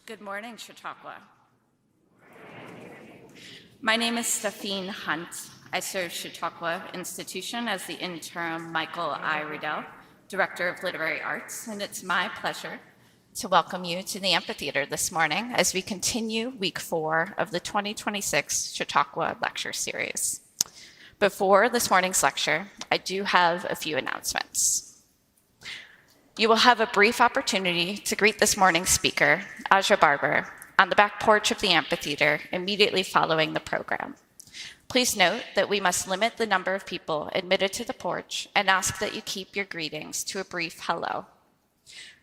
Good morning, Chautauqua. My name is Stephine Hunt. I serve Chautauqua Institution as the interim Michael I. Rudell, Director of Literary Arts, and it's my pleasure to welcome you to the amphitheater this morning as we continue week 4 of the 2026 Chautauqua Lecture Series. Before this morning's lecture, I do have a few announcements. You will have a brief opportunity to greet this morning's speaker, Barber, on the back porch of the amphitheater immediately following the program. Please note that we must limit the number of people admitted to the porch and ask that you keep your greetings to a brief hello.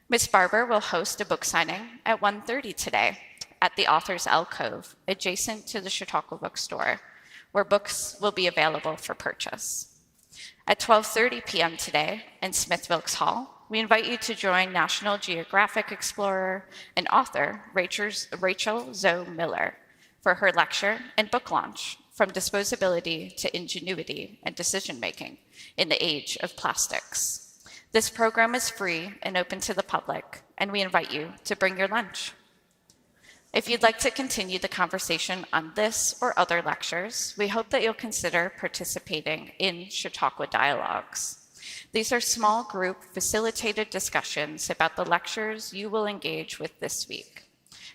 Ms. Barber will host a book signing at 1:30 today at the Author's Alcove, adjacent to the Chautauqua bookstore, where books will be available for purchase. At 12:30 p.m. today in Smith Wilkes Hall, we invite you to join National Geographic explorer and author Rachel Zoe Miller for her lecture and book launch, From Disposability to Ingenuity and Decision-Making in the Age of Plastics. This program is free and open to the public, and we invite you to bring your lunch. If you'd like to continue the conversation on this or other lectures, we hope that you'll consider participating in Chautauqua Dialogues. These are small group facilitated discussions about the lectures you will engage with this week.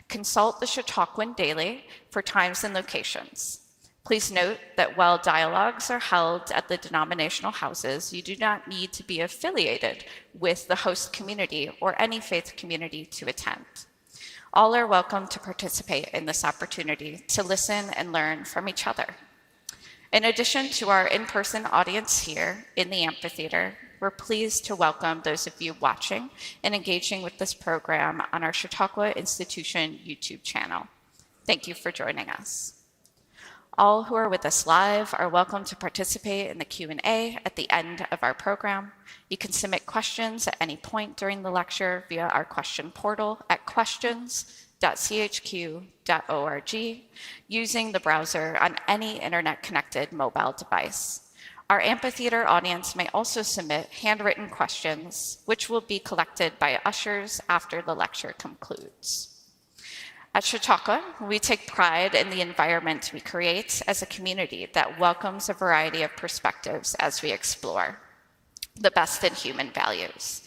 Consult the Chautauquan Daily for times and locations. Please note that while dialogues are held at the denominational houses, you do not need to be affiliated with the host community or any faith community to attend. All are welcome to participate in this opportunity to listen and learn from each other. In addition to our in-person audience here in the amphitheater, we're pleased to welcome those of you watching and engaging with this program on our Chautauqua Institution YouTube channel. Thank you for joining us. All who are with us live are welcome to participate in the Q&A at the end of our program. You can submit questions at any point during the lecture via our question portal at questions.chq.org using the browser on any internet-connected mobile device. Our amphitheater audience may also submit handwritten questions, which will be collected by ushers after the lecture concludes. At Chautauqua, we take pride in the environment we create as a community that welcomes a variety of perspectives as we explore the best in human values.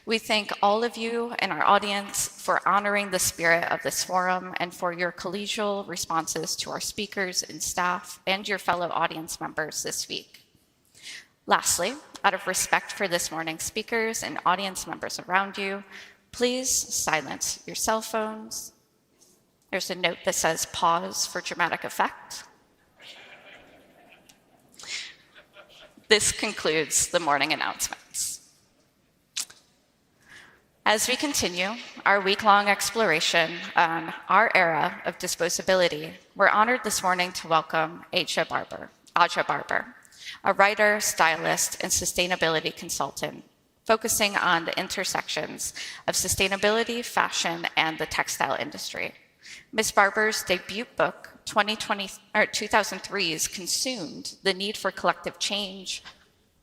We thank all of you in our audience for honoring the spirit of this forum and for your collegial responses to our speakers and staff and your fellow audience members this week. Lastly, out of respect for this morning's speakers and audience members around you, please silence your cell phones. There's a note that says pause for dramatic effect. This concludes the morning announcements. As we continue our week-long exploration on our era of disposability, we're honored this morning to welcome Aja Barber, a writer, stylist, and sustainability consultant, focusing on the intersections of sustainability, fashion, and the textile industry. Ms. Barber's debut book, 2003's Consumed: The Need for Collective Change,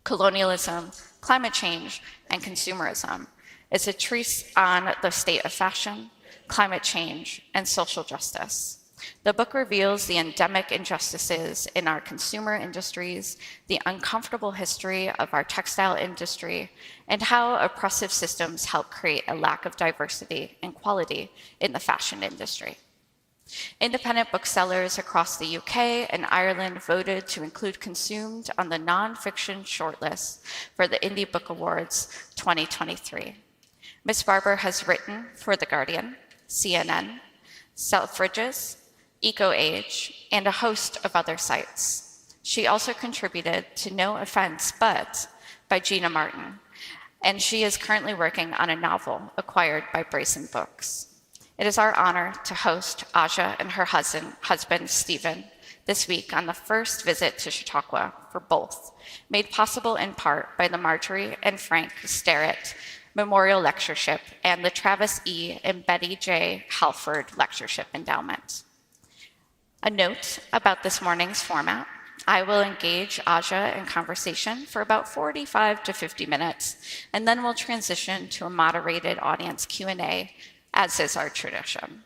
Colonialism, Climate Change, and Consumerism, is a treatise on the state of fashion, climate change, and social justice. The book reveals the endemic injustices in our consumer industries, the uncomfortable history of our textile industry, and how oppressive systems help create a lack of diversity and quality in the fashion industry. Independent booksellers across the UK and Ireland voted to include Consumed on the non-fiction shortlist for the Indie Book Awards 2023. Ms. Barber has written for The Guardian, CNN, Selfridges, EcoAge, and a host of other sites. She also contributed to No Offense But by Gina Martin, and she is currently working on a novel acquired by Brazen Books. It is our honor to host Aja and her husband Stephen, this week on the first visit to Chautauqua for both, made possible in part by the Marjorie and Frank Sterrett Memorial Lectureship and the Travis E. and Betty J. Halford Lectureship Endowment. A note about this morning's format: I will engage Aja in conversation for about 45 to 50 minutes, and then we'll transition to a moderated audience Q&A, as is our tradition.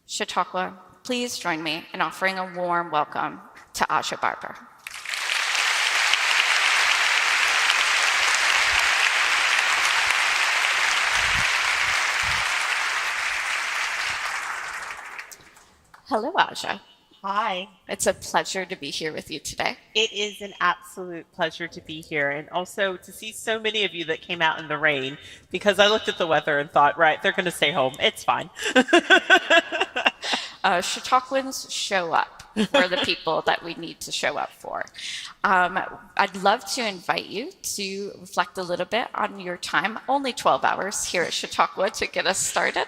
Chautauqua, please join me in offering a warm welcome to Aja Barber. Hello, Aja. Hi. It's a pleasure to be here with you today. It is an absolute pleasure to be here and also to see so many of you that came out in the rain because I looked at the weather and thought, right, they're going to stay home. It's fine. Chautauquans show up for the people that we need to show up for. I'd love to invite you to reflect a little bit on your time, only 12 hours here at Chautauqua to get us started.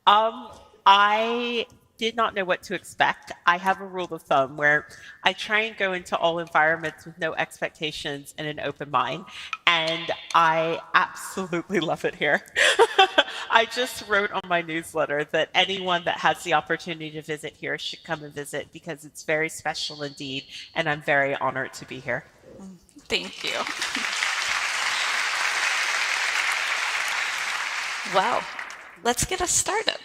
I did not know what to expect. I have a rule of thumb where I try and go into all environments with no expectations and an open mind, and I absolutely love it here. I just wrote on my newsletter that anyone that has the opportunity to visit here should come and visit because it's very special indeed, and I'm very honored to be here. Thank you. Well, let's get us started.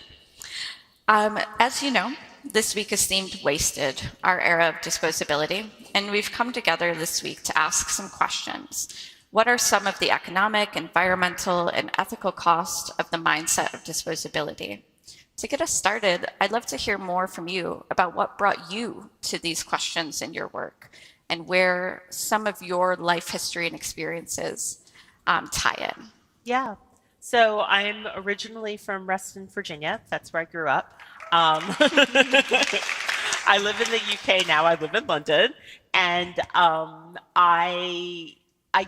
As you know, this week is themed Wasted, our era of disposability, and we've come together this week to ask some questions. What are some of the economic, environmental, and ethical costs of the mindset of disposability? To get us started, I'd love to hear more from you about what brought you to these questions in your work and where some of your life history and experiences tie in. Yeah. So I'm originally from Reston, Virginia. That's where I grew up. I live in the UK now. I live in London, and I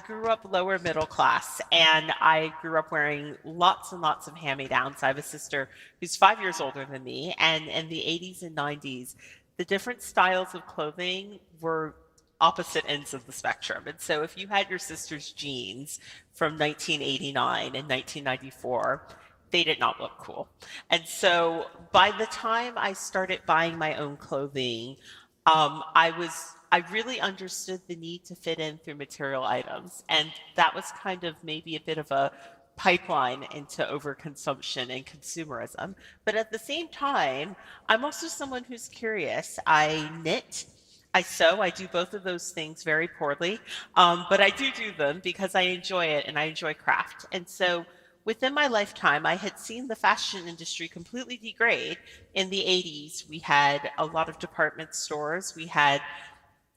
grew up lower middle class, and I grew up wearing lots and lots of hand-me-downs. I have a sister who's 5 years older than me, and in the 80s and 90s, the different styles of clothing were opposite ends of the spectrum. And so if you had your sister's jeans from 1989 and 1994, they did not look cool. And so by the time I started buying my own clothing, I really understood the need to fit in through material items. And that was kind of maybe a bit of a pipeline into overconsumption and consumerism. But at the same time, I'm also someone who's curious. I knit, I sew, I do both of those things very poorly, but I do them because I enjoy it and I enjoy craft. And so within my lifetime, I had seen the fashion industry completely degrade. In the 80s, we had a lot of department stores. We had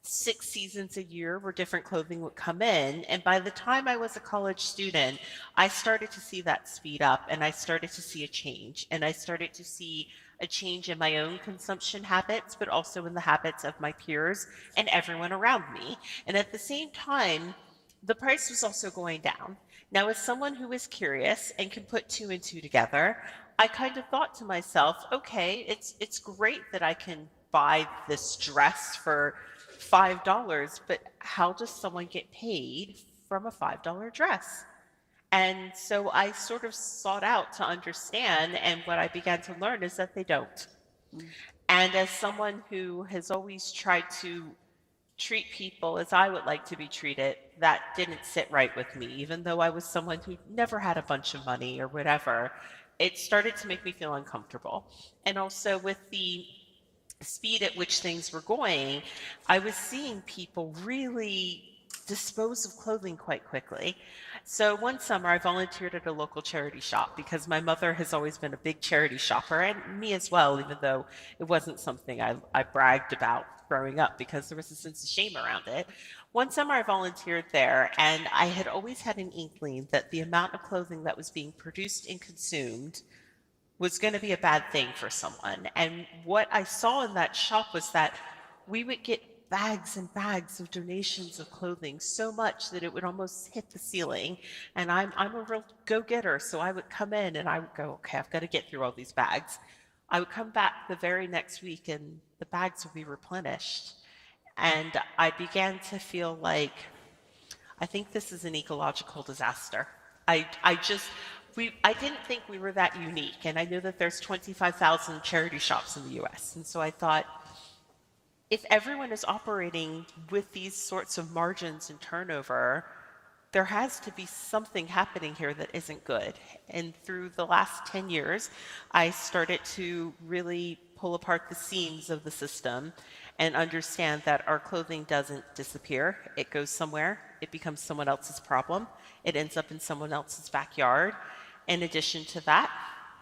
6 seasons a year where different clothing would come in. And by the time I was a college student, I started to see that speed up and I started to see a change. And I started to see a change in my own consumption habits, but also in the habits of my peers and everyone around me. And at the same time, the price was also going down. Now, as someone who is curious and can put 2 and 2 together, I kind of thought to myself, okay, it's great that I can buy this dress for $5, but how does someone get paid from a $5 dress? And so I sort of sought out to understand, and what I began to learn is that they don't. And as someone who has always tried to treat people as I would like to be treated, that didn't sit right with me, even though I was someone who never had a bunch of money or whatever. It started to make me feel uncomfortable. And also with the speed at which things were going, I was seeing people really dispose of clothing quite quickly. So one summer I volunteered at a local charity shop because my mother has always been a big charity shopper, and me as well, even though it wasn't something I bragged about growing up because there was a sense of shame around it. One summer I volunteered there, and I had always had an inkling that the amount of clothing that was being produced and consumed was going to be a bad thing for someone. And what I saw in that shop was that we would get bags and bags of donations of clothing, so much that it would almost hit the ceiling. And I'm a real go-getter, so I would come in and I would go, okay, I've got to get through all these bags. I would come back the very next week and the bags would be replenished. And I began to feel like, I think this is an ecological disaster. I didn't think we were that unique. And I know that there's 25,000 charity shops in the US. And so I thought, if everyone is operating with these sorts of margins and turnover, there has to be something happening here that isn't good. And through the last 10 years, I started to really pull apart the seams of the system and understand that our clothing doesn't disappear. It goes somewhere. It becomes someone else's problem. It ends up in someone else's backyard. In addition to that,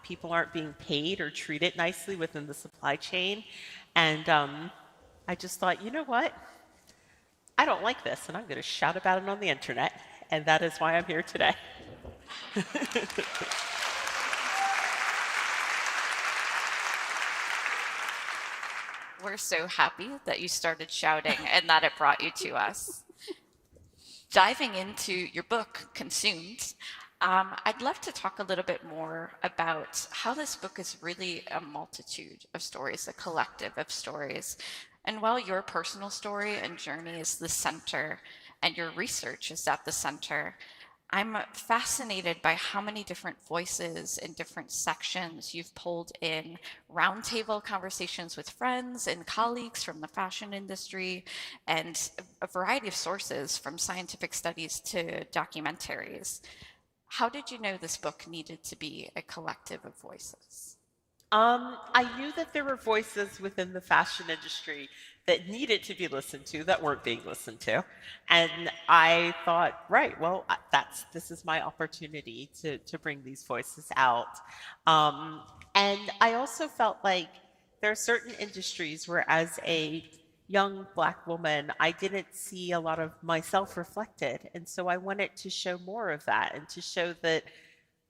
people aren't being paid or treated nicely within the supply chain. And I just thought, you know what? I don't like this, and I'm going to shout about it on the internet. And that is why I'm here today. We're so happy that you started shouting and that it brought you to us. Diving into your book, Consumed, I'd love to talk a little bit more about how this book is really a multitude of stories, a collective of stories. And while your personal story and journey is the center and your research is at the center, I'm fascinated by how many different voices in different sections you've pulled in roundtable conversations with friends and colleagues from the fashion industry and a variety of sources from scientific studies to documentaries. How did you know this book needed to be a collective of voices? I knew that there were voices within the fashion industry that needed to be listened to that weren't being listened to, and I thought, right, well, this is my opportunity to bring these voices out. And I also felt like there are certain industries where, as a young Black woman, I didn't see a lot of myself reflected, and so I wanted to show more of that and to show that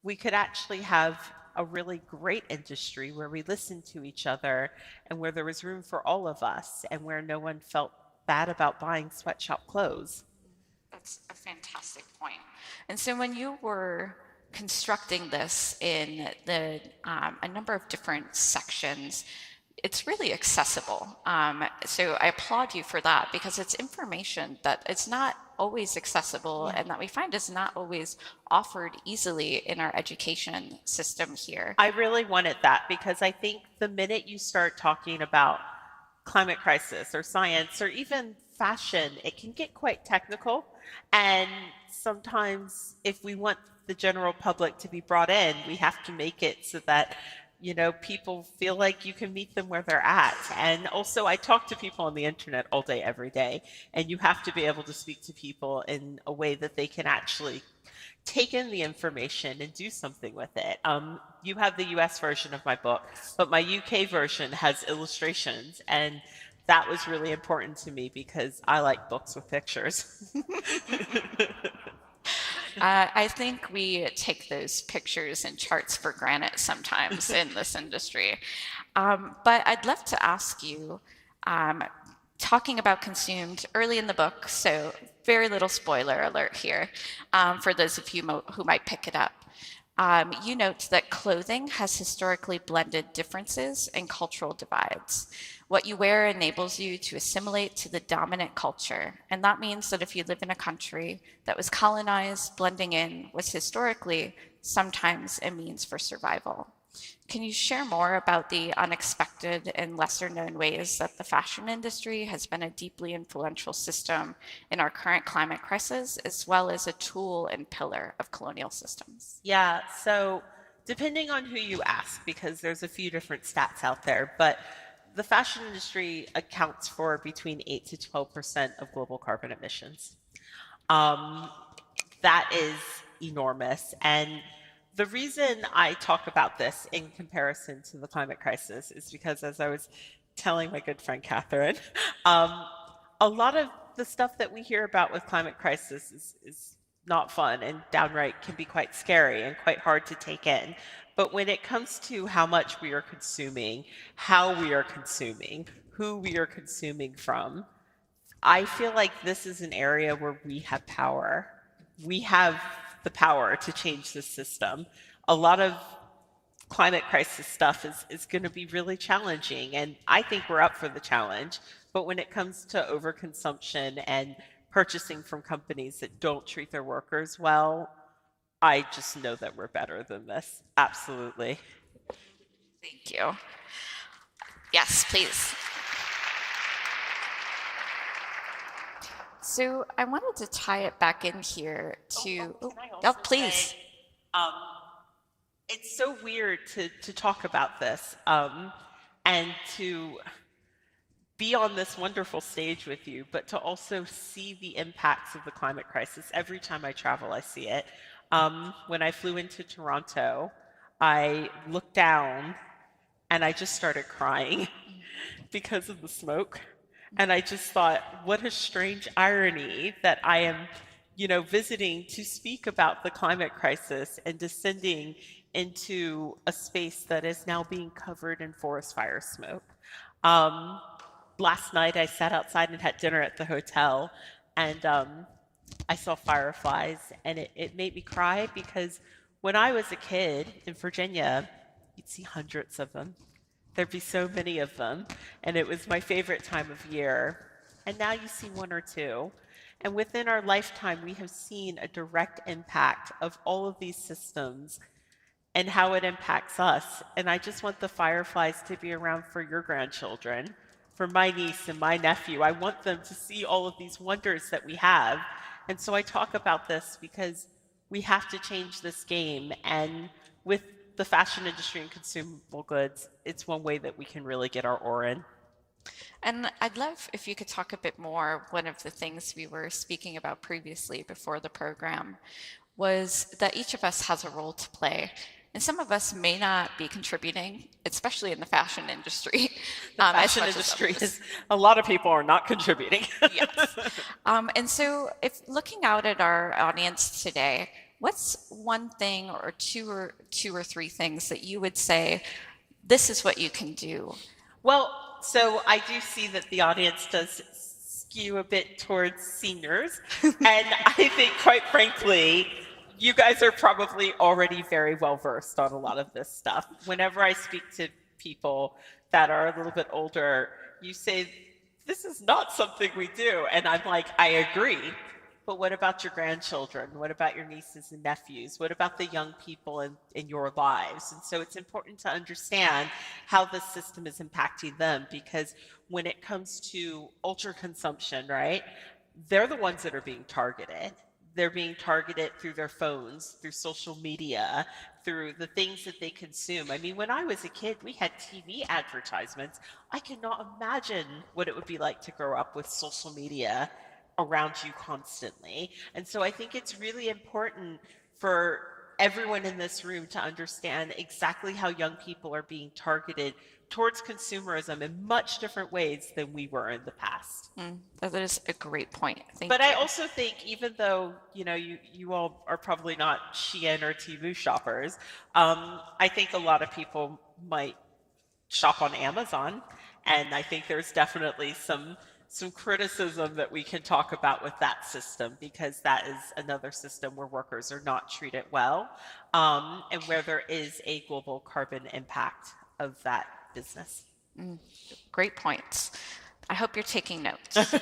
we could actually have a really great industry where we listened to each other and where there was room for all of us and where no one felt bad about buying sweatshop clothes. That's a fantastic point. And so when you were constructing this in a number of different sections, it's really accessible. So I applaud you for that because it's information that it's not always accessible and that we find is not always offered easily in our education system here. I really wanted that because I think the minute you start talking about climate crisis or science or even fashion, it can get quite technical. And sometimes if we want the general public to be brought in, we have to make it so that people feel like you can meet them where they're at. And also, I talk to people on the internet all day, every day, and you have to be able to speak to people in a way that they can actually take in the information and do something with it. You have the US version of my book, but my UK version has illustrations, and that was really important to me because I like books with pictures. I think we take those pictures and charts for granted sometimes in this industry. But I'd love to ask you, talking about Consumed early in the book, so very little spoiler alert here for those of you who might pick it up. You note that clothing has historically blended differences and cultural divides. What you wear enables you to assimilate to the dominant culture, and that means that if you live in a country that was colonized, blending in was historically sometimes a means for survival. Can you share more about the unexpected and lesser known ways that the fashion industry has been a deeply influential system in our current climate crisis, as well as a tool and pillar of colonial systems? Yeah, so depending on who you ask, because there's a few different stats out there, but the fashion industry accounts for between 8 to 12% of global carbon emissions. That is enormous. And the reason I talk about this in comparison to the climate crisis is because, as I was telling my good friend Catherine, a lot of the stuff that we hear about with climate crisis is not fun and downright can be quite scary and quite hard to take in. But when it comes to how much we are consuming, how we are consuming, who we are consuming from, I feel like this is an area where we have power. We have the power to change the system. A lot of climate crisis stuff is going to be really challenging, and I think we're up for the challenge. But when it comes to overconsumption and purchasing from companies that don't treat their workers well, I just know that we're better than this. Absolutely. Thank you. Yes, please. So I wanted to tie it back in here to, Can I also please. say, um, it's so weird to talk about this and to be on this wonderful stage with you, but to also see the impacts of the climate crisis. Every time I travel, I see it. When I flew into Toronto, I looked down and I just started crying because of the smoke. And I just thought, what a strange irony that I am, visiting to speak about the climate crisis and descending into a space that is now being covered in forest fire smoke. Um, Last night I sat outside and had dinner at the hotel, and I saw fireflies, and it made me cry because when I was a kid in Virginia, you'd see hundreds of them. There'd be so many of them, and it was my favorite time of year. And now you see one or two. And within our lifetime, we have seen a direct impact of all of these systems and how it impacts us. And I just want the fireflies to be around for your grandchildren, for my niece and my nephew. I want them to see all of these wonders that we have. And so I talk about this because we have to change this game. And with the fashion industry and consumable goods, it's one way that we can really get our oar in. And I'd love if you could talk a bit more. One of the things we were speaking about previously before the program was that each of us has a role to play. And some of us may not be contributing, especially in the fashion industry. The fashion industry is, a lot of people are not contributing. Yes. And so if looking out at our audience today, what's one thing or two or three things that you would say, this is what you can do? Well, so I do see that the audience does skew a bit towards seniors. And I think, quite frankly, you guys are probably already very well versed on a lot of this stuff. Whenever I speak to people that are a little bit older, you say, this is not something we do. And I'm like, I agree. But what about your grandchildren? What about your nieces and nephews? What about the young people in your lives? And so it's important to understand how the system is impacting them, because when it comes to ultra consumption, right, they're the ones that are being targeted. They're being targeted through their phones, through social media, through the things that they consume. I mean, when I was a kid, we had TV advertisements. I cannot imagine what it would be like to grow up with social media around you constantly. And so I think it's really important for everyone in this room to understand exactly how young people are being targeted towards consumerism in much different ways than we were in the past. That is a great point. Thank But you. I also think, even though you all are probably not Shein or Temu shoppers, I think a lot of people might shop on Amazon, and I think there's definitely some criticism that we can talk about with that system, because that is another system where workers are not treated well, and where there is a global carbon impact of that business. Great points. I hope you're taking notes.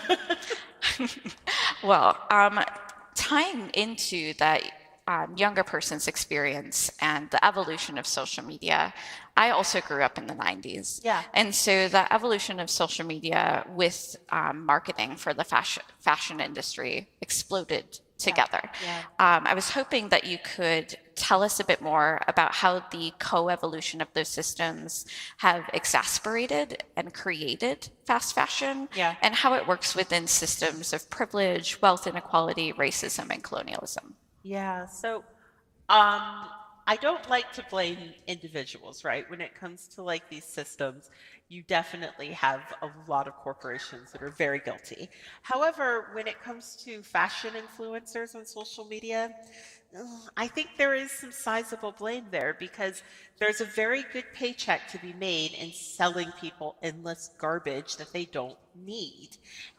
Well, tying into that younger person's experience and the evolution of social media, I also grew up in the 90s. Yeah. And so the evolution of social media with marketing for the fashion industry exploded together. Yeah. I was hoping that you could tell us a bit more about how the co-evolution of those systems have exacerbated and created fast fashion, Yeah. and how it works within systems of privilege, wealth inequality, racism, and colonialism. Yeah, so I don't like to blame individuals, right? When it comes to like these systems, you definitely have a lot of corporations that are very guilty. However, when it comes to fashion influencers on social media, I think there is some sizable blame there, because there's a very good paycheck to be made in selling people endless garbage that they don't need.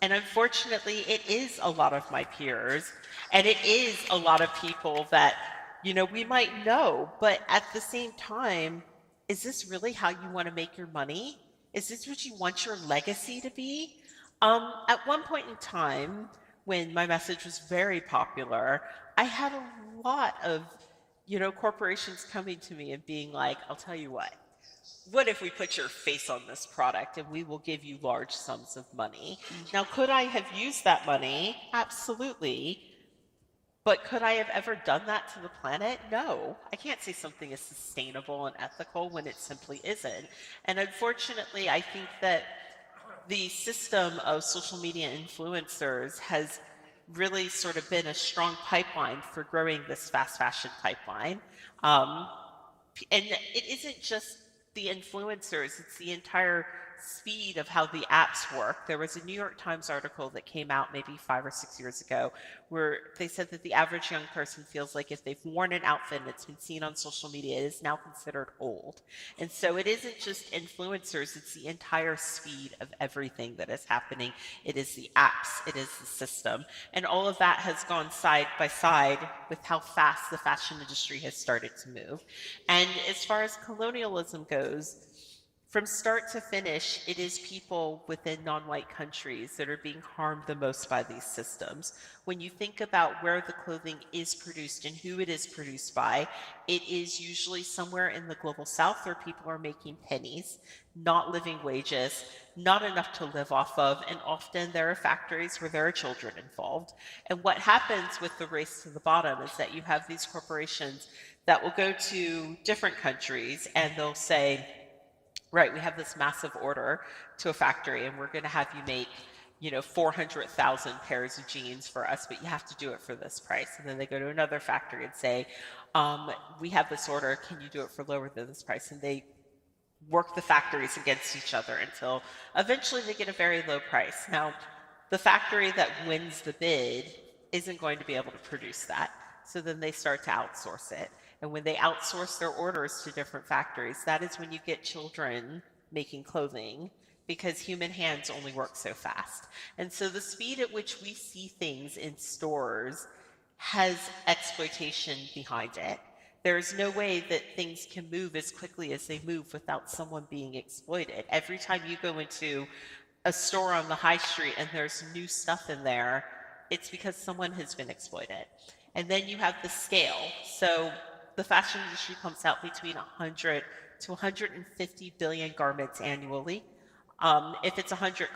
And unfortunately, it is a lot of my peers, and it is a lot of people that, we might know, but at the same time, is this really how you want to make your money? Is this what you want your legacy to be? At one point in time, when my message was very popular, I had a lot of, corporations coming to me and being like, I'll tell you what, what if we put your face on this product and we will give you large sums of money? Now, could I have used that money? Absolutely. But could I have ever done that to the planet? No. I can't say something is sustainable and ethical when it simply isn't. And unfortunately, I think that the system of social media influencers has really sort of been a strong pipeline for growing this fast fashion pipeline. And it isn't just the influencers, it's the entire speed of how the apps work. There was a New York Times article that came out maybe 5 or 6 years ago where they said that the average young person feels like if they've worn an outfit and it's been seen on social media, it is now considered old. And so it isn't just influencers, it's the entire speed of everything that is happening. It is the apps, it is the system. And all of that has gone side by side with how fast the fashion industry has started to move. And as far as colonialism goes, from start to finish, it is people within non-white countries that are being harmed the most by these systems. When you think about where the clothing is produced and who it is produced by, it is usually somewhere in the global south where people are making pennies, not living wages, not enough to live off of, and often there are factories where there are children involved. And what happens with the race to the bottom is that you have these corporations that will go to different countries and they'll say, right, we have this massive order to a factory and we're going to have you make, 400,000 pairs of jeans for us, but you have to do it for this price. And then they go to another factory and say, we have this order, can you do it for lower than this price? And they work the factories against each other until eventually they get a very low price. Now, the factory that wins the bid isn't going to be able to produce that. So then they start to outsource it. And when they outsource their orders to different factories, that is when you get children making clothing because human hands only work so fast. And so the speed at which we see things in stores has exploitation behind it. There's no way that things can move as quickly as they move without someone being exploited. Every time you go into a store on the high street and there's new stuff in there, it's because someone has been exploited. And then you have the scale. So the fashion industry pumps out between 100 to 150 billion garments annually. If it's 100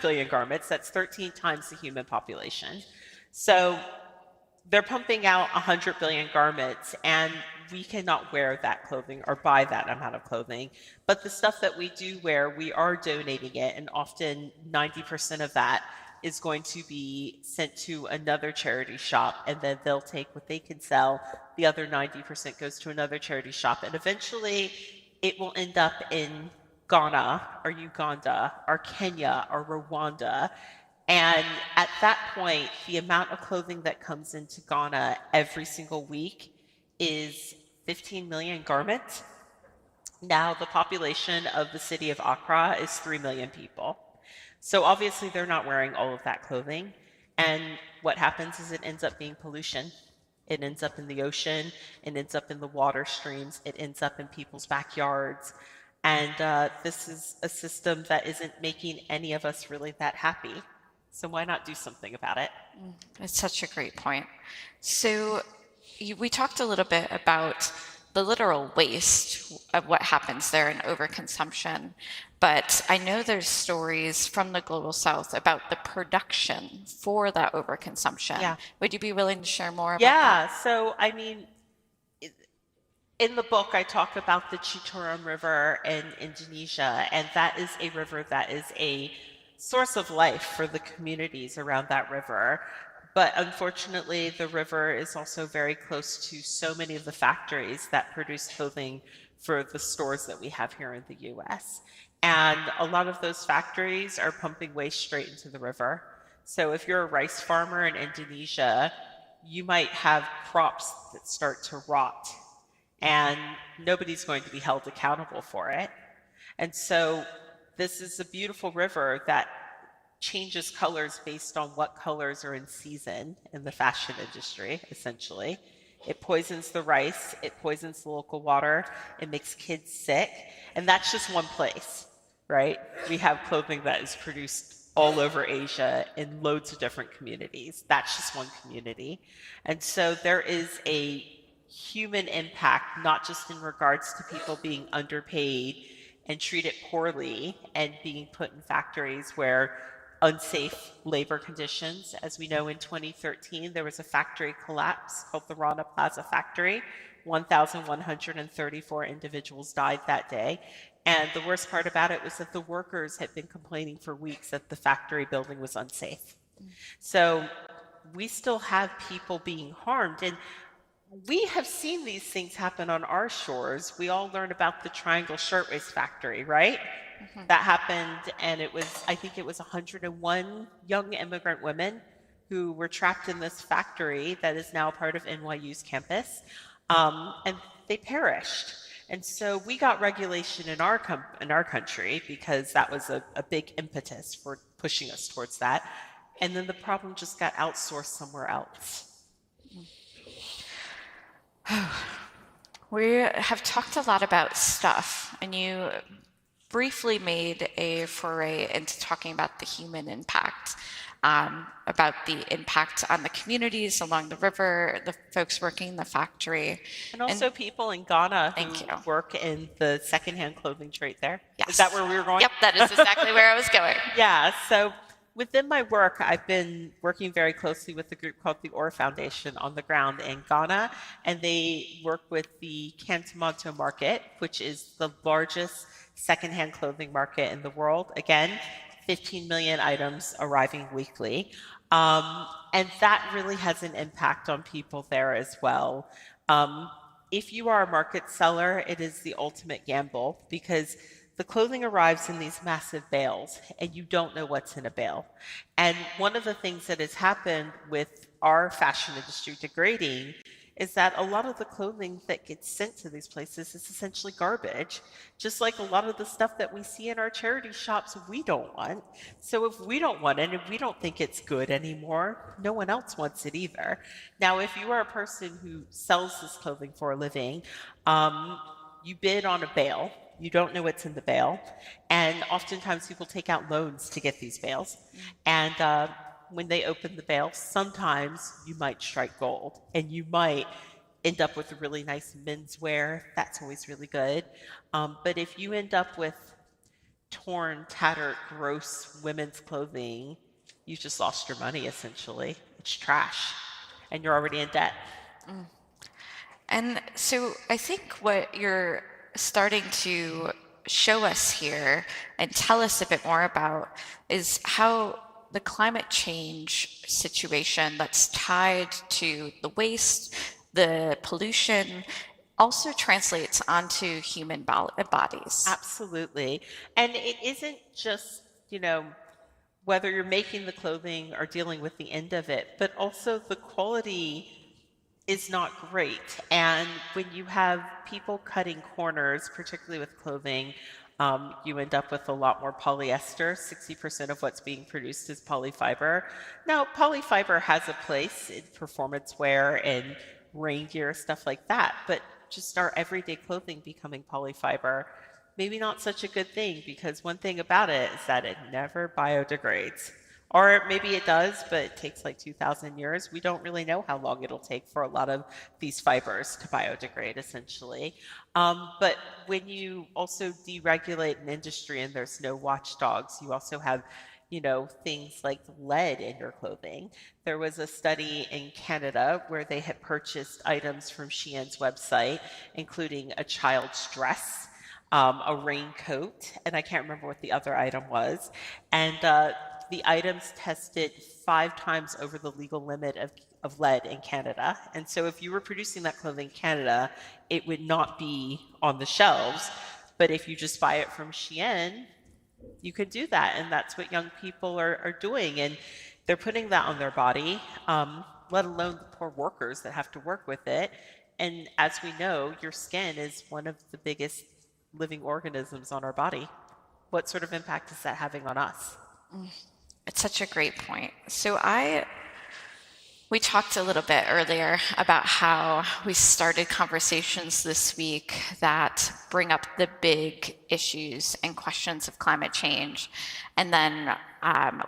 billion garments, that's 13 times the human population. So they're pumping out 100 billion garments, and we cannot wear that clothing or buy that amount of clothing. But the stuff that we do wear, we are donating it, and often 90% of that is going to be sent to another charity shop, and then they'll take what they can sell. The other 90% goes to another charity shop, and eventually it will end up in Ghana or Uganda or Kenya or Rwanda. And at that point, the amount of clothing that comes into Ghana every single week is 15 million garments. Now, the population of the city of Accra is 3 million people. So obviously they're not wearing all of that clothing. And what happens is it ends up being pollution. It ends up in the ocean. It ends up in the water streams. It ends up in people's backyards. And this is a system that isn't making any of us really that happy. So why not do something about it? That's such a great point. So we talked a little bit about the literal waste of what happens there in overconsumption, but I know there's stories from the global south about the production for that overconsumption. Yeah. Would you be willing to share more about that? Yeah, so I mean, in the book, I talk about the Interim River in Indonesia, and that is a river that is a source of life for the communities around that river. But unfortunately, the river is also very close to so many of the factories that produce clothing for the stores that we have here in the US. And a lot of those factories are pumping waste straight into the river. So if you're a rice farmer in Indonesia, you might have crops that start to rot, and nobody's going to be held accountable for it. And so this is a beautiful river that changes colors based on what colors are in season in the fashion industry, essentially. It poisons the rice, it poisons the local water, it makes kids sick, and that's just one place, right? We have clothing that is produced all over Asia in loads of different communities. That's just one community. And so there is a human impact, not just in regards to people being underpaid and treated poorly and being put in factories where unsafe labor conditions. As we know, in 2013, there was a factory collapse called the Rana Plaza factory. 1,134 individuals died that day. And the worst part about it was that the workers had been complaining for weeks that the factory building was unsafe. So we still have people being harmed. And we have seen these things happen on our shores. We all learned about the Triangle Shirtwaist Factory, right? That happened, and I think it was 101 young immigrant women who were trapped in this factory that is now part of NYU's campus, and they perished. And so we got regulation in our country because that was a big impetus for pushing us towards that. And then the problem just got outsourced somewhere else. We have talked a lot about stuff, and you briefly made a foray into talking about the human impact, about the impact on the communities along the river, the folks working in the factory. And also people in Ghana who work in the secondhand clothing trade there. Yes. Is that where we were going? Yep, that is exactly where I was going. Yeah, so within my work, I've been working very closely with a group called the OR Foundation on the ground in Ghana, and they work with the Kantamanto market, which is the largest secondhand clothing market in the world. Again, 15 million items arriving weekly. And that really has an impact on people there as well. If you are a market seller, it is the ultimate gamble because the clothing arrives in these massive bales and you don't know what's in a bale. And one of the things that has happened with our fashion industry degrading is that a lot of the clothing that gets sent to these places is essentially garbage, just like a lot of the stuff that we see in our charity shops we don't want. So if we don't want it and we don't think it's good anymore, no one else wants it either. Now, if you are a person who sells this clothing for a living, you bid on a bale. You don't know what's in the bale. And oftentimes people take out loans to get these bales. And when they open the bale, sometimes you might strike gold and you might end up with a really nice menswear. That's always really good. But if you end up with torn, tattered, gross women's clothing, you just lost your money essentially. It's trash and you're already in debt. And so I think what you're starting to show us here and tell us a bit more about is how the climate change situation that's tied to the waste, the pollution, also translates onto human bodies. Absolutely. And it isn't just, whether you're making the clothing or dealing with the end of it, but also the quality is not great. And when you have people cutting corners, particularly with clothing, you end up with a lot more polyester. 60% of what's being produced is polyfiber. Now, polyfiber has a place in performance wear and rain gear, stuff like that, but just our everyday clothing becoming polyfiber, maybe not such a good thing, because one thing about it is that it never biodegrades. Or maybe it does, but it takes like 2,000 years. We don't really know how long it'll take for a lot of these fibers to biodegrade, essentially. But when you also deregulate an industry and there's no watchdogs, you also have, things like lead in your clothing. There was a study in Canada where they had purchased items from Shein's website, including a child's dress, a raincoat, and I can't remember what the other item was. And the items tested 5 times over the legal limit of lead in Canada. And so if you were producing that clothing in Canada, it would not be on the shelves. But if you just buy it from Shein, you could do that. And that's what young people are doing. And they're putting that on their body, let alone the poor workers that have to work with it. And as we know, your skin is one of the biggest living organisms on our body. What sort of impact is that having on us? It's such a great point. So we talked a little bit earlier about how we started conversations this week that bring up the big issues and questions of climate change. And then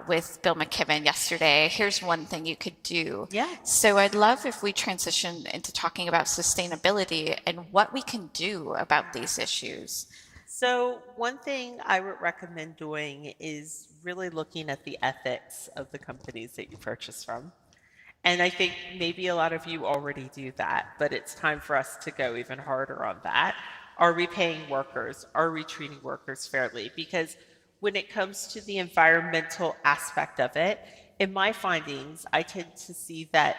with Bill McKibben yesterday. Here's one thing you could do. Yeah. So I'd love if we transition into talking about sustainability and what we can do about these issues. So one thing I would recommend doing is really looking at the ethics of the companies that you purchase from. And I think maybe a lot of you already do that, but it's time for us to go even harder on that. Are we paying workers? Are we treating workers fairly? Because when it comes to the environmental aspect of it, in my findings, I tend to see that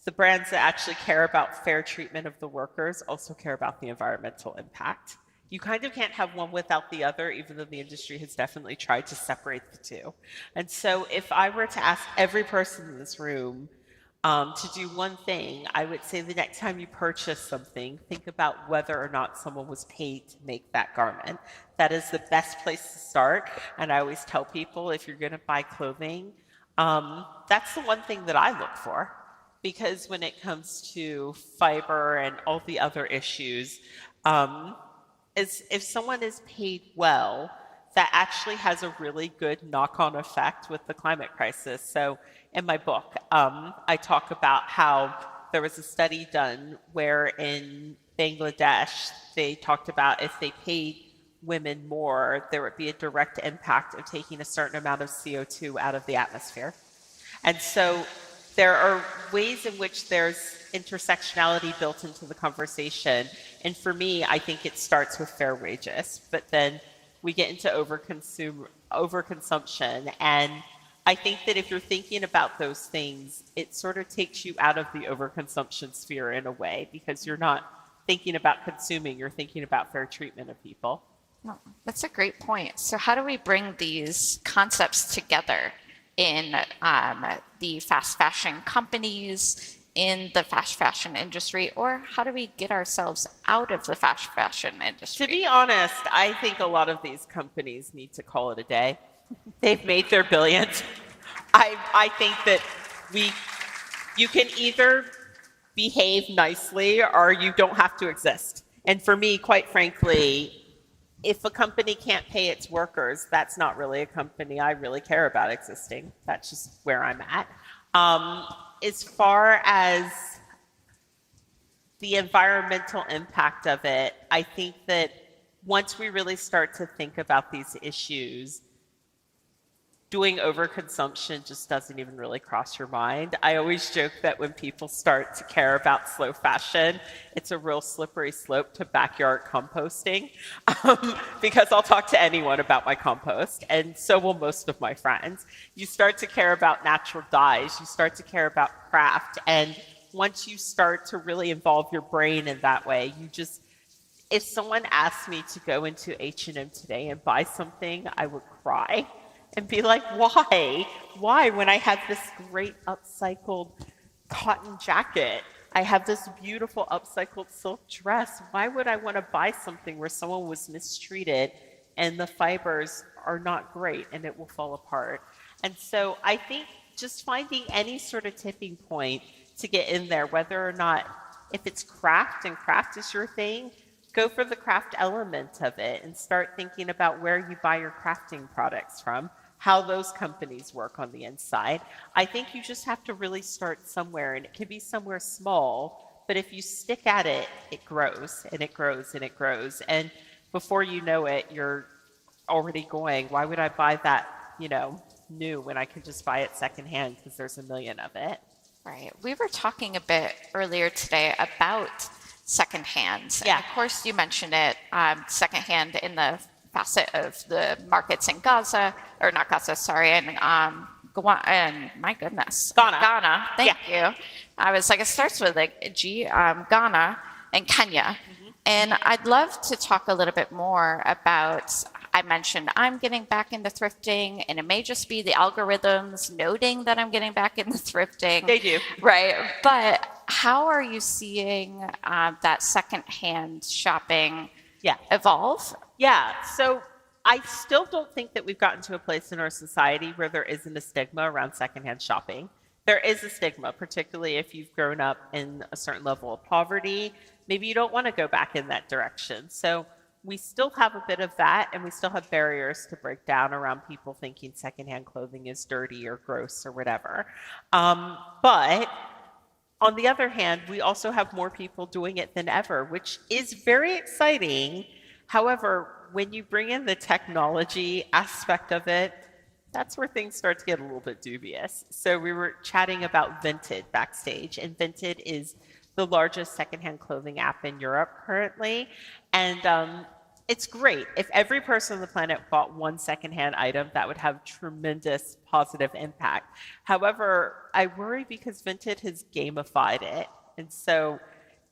the brands that actually care about fair treatment of the workers also care about the environmental impact. You kind of can't have one without the other, even though the industry has definitely tried to separate the two. And so if I were to ask every person in this room to do one thing, I would say the next time you purchase something, think about whether or not someone was paid to make that garment. That is the best place to start. And I always tell people, if you're going to buy clothing, that's the one thing that I look for. Because when it comes to fiber and all the other issues, is if someone is paid well, that actually has a really good knock-on effect with the climate crisis. So in my book, I talk about how there was a study done where in Bangladesh, they talked about if they paid women more, there would be a direct impact of taking a certain amount of CO2 out of the atmosphere. And so there are ways in which there's intersectionality built into the conversation. And for me, I think it starts with fair wages, but then we get into overconsumption. And I think that if you're thinking about those things, it sort of takes you out of the overconsumption sphere in a way, because you're not thinking about consuming, you're thinking about fair treatment of people. Well, that's a great point. So how do we bring these concepts together in the fast fashion companies, in the fast fashion industry, or how do we get ourselves out of the fast fashion industry? To be honest, I think a lot of these companies need to call it a day. They've made their billions. I think that you can either behave nicely or you don't have to exist. And for me, quite frankly, if a company can't pay its workers, that's not really a company I really care about existing. That's just where I'm at. As far as the environmental impact of it, I think that once we really start to think about these issues, doing overconsumption just doesn't even really cross your mind. I always joke that when people start to care about slow fashion, it's a real slippery slope to backyard composting, because I'll talk to anyone about my compost, and so will most of my friends. You start to care about natural dyes, you start to care about craft, and once you start to really involve your brain in that way, if someone asked me to go into H&M today and buy something, I would cry. And be like, why? Why? When I have this great upcycled cotton jacket, I have this beautiful upcycled silk dress. Why would I want to buy something where someone was mistreated and the fibers are not great and it will fall apart? And so I think just finding any sort of tipping point to get in there, whether or not, if it's craft and craft is your thing, go for the craft element of it and start thinking about where you buy your crafting products from, how those companies work on the inside. I think you just have to really start somewhere, and it can be somewhere small, but if you stick at it, it grows and it grows and it grows. And before you know it, you're already going, why would I buy that, new when I can just buy it secondhand because there's a million of it? Right. We were talking a bit earlier today about secondhand. Yeah. And of course, you mentioned it, secondhand in the facet of the markets in Gaza, or not Gaza, sorry, and my goodness, Ghana. Thank you. I was like, it starts with like Ghana and Kenya. Mm-hmm. And I'd love to talk a little bit more about, I mentioned I'm getting back into thrifting, and it may just be the algorithms noting that I'm getting back into thrifting. They do. Right. But how are you seeing that secondhand shopping evolve? Yeah. So I still don't think that we've gotten to a place in our society where there isn't a stigma around secondhand shopping. There is a stigma, particularly if you've grown up in a certain level of poverty. Maybe you don't want to go back in that direction. So we still have a bit of that, and we still have barriers to break down around people thinking secondhand clothing is dirty or gross or whatever. But on the other hand, we also have more people doing it than ever, which is very exciting. However, when you bring in the technology aspect of it, that's where things start to get a little bit dubious. So we were chatting about Vinted backstage, and Vinted is the largest secondhand clothing app in Europe currently. And it's great. If every person on the planet bought one secondhand item, that would have tremendous positive impact. However, I worry because Vinted has gamified it. And so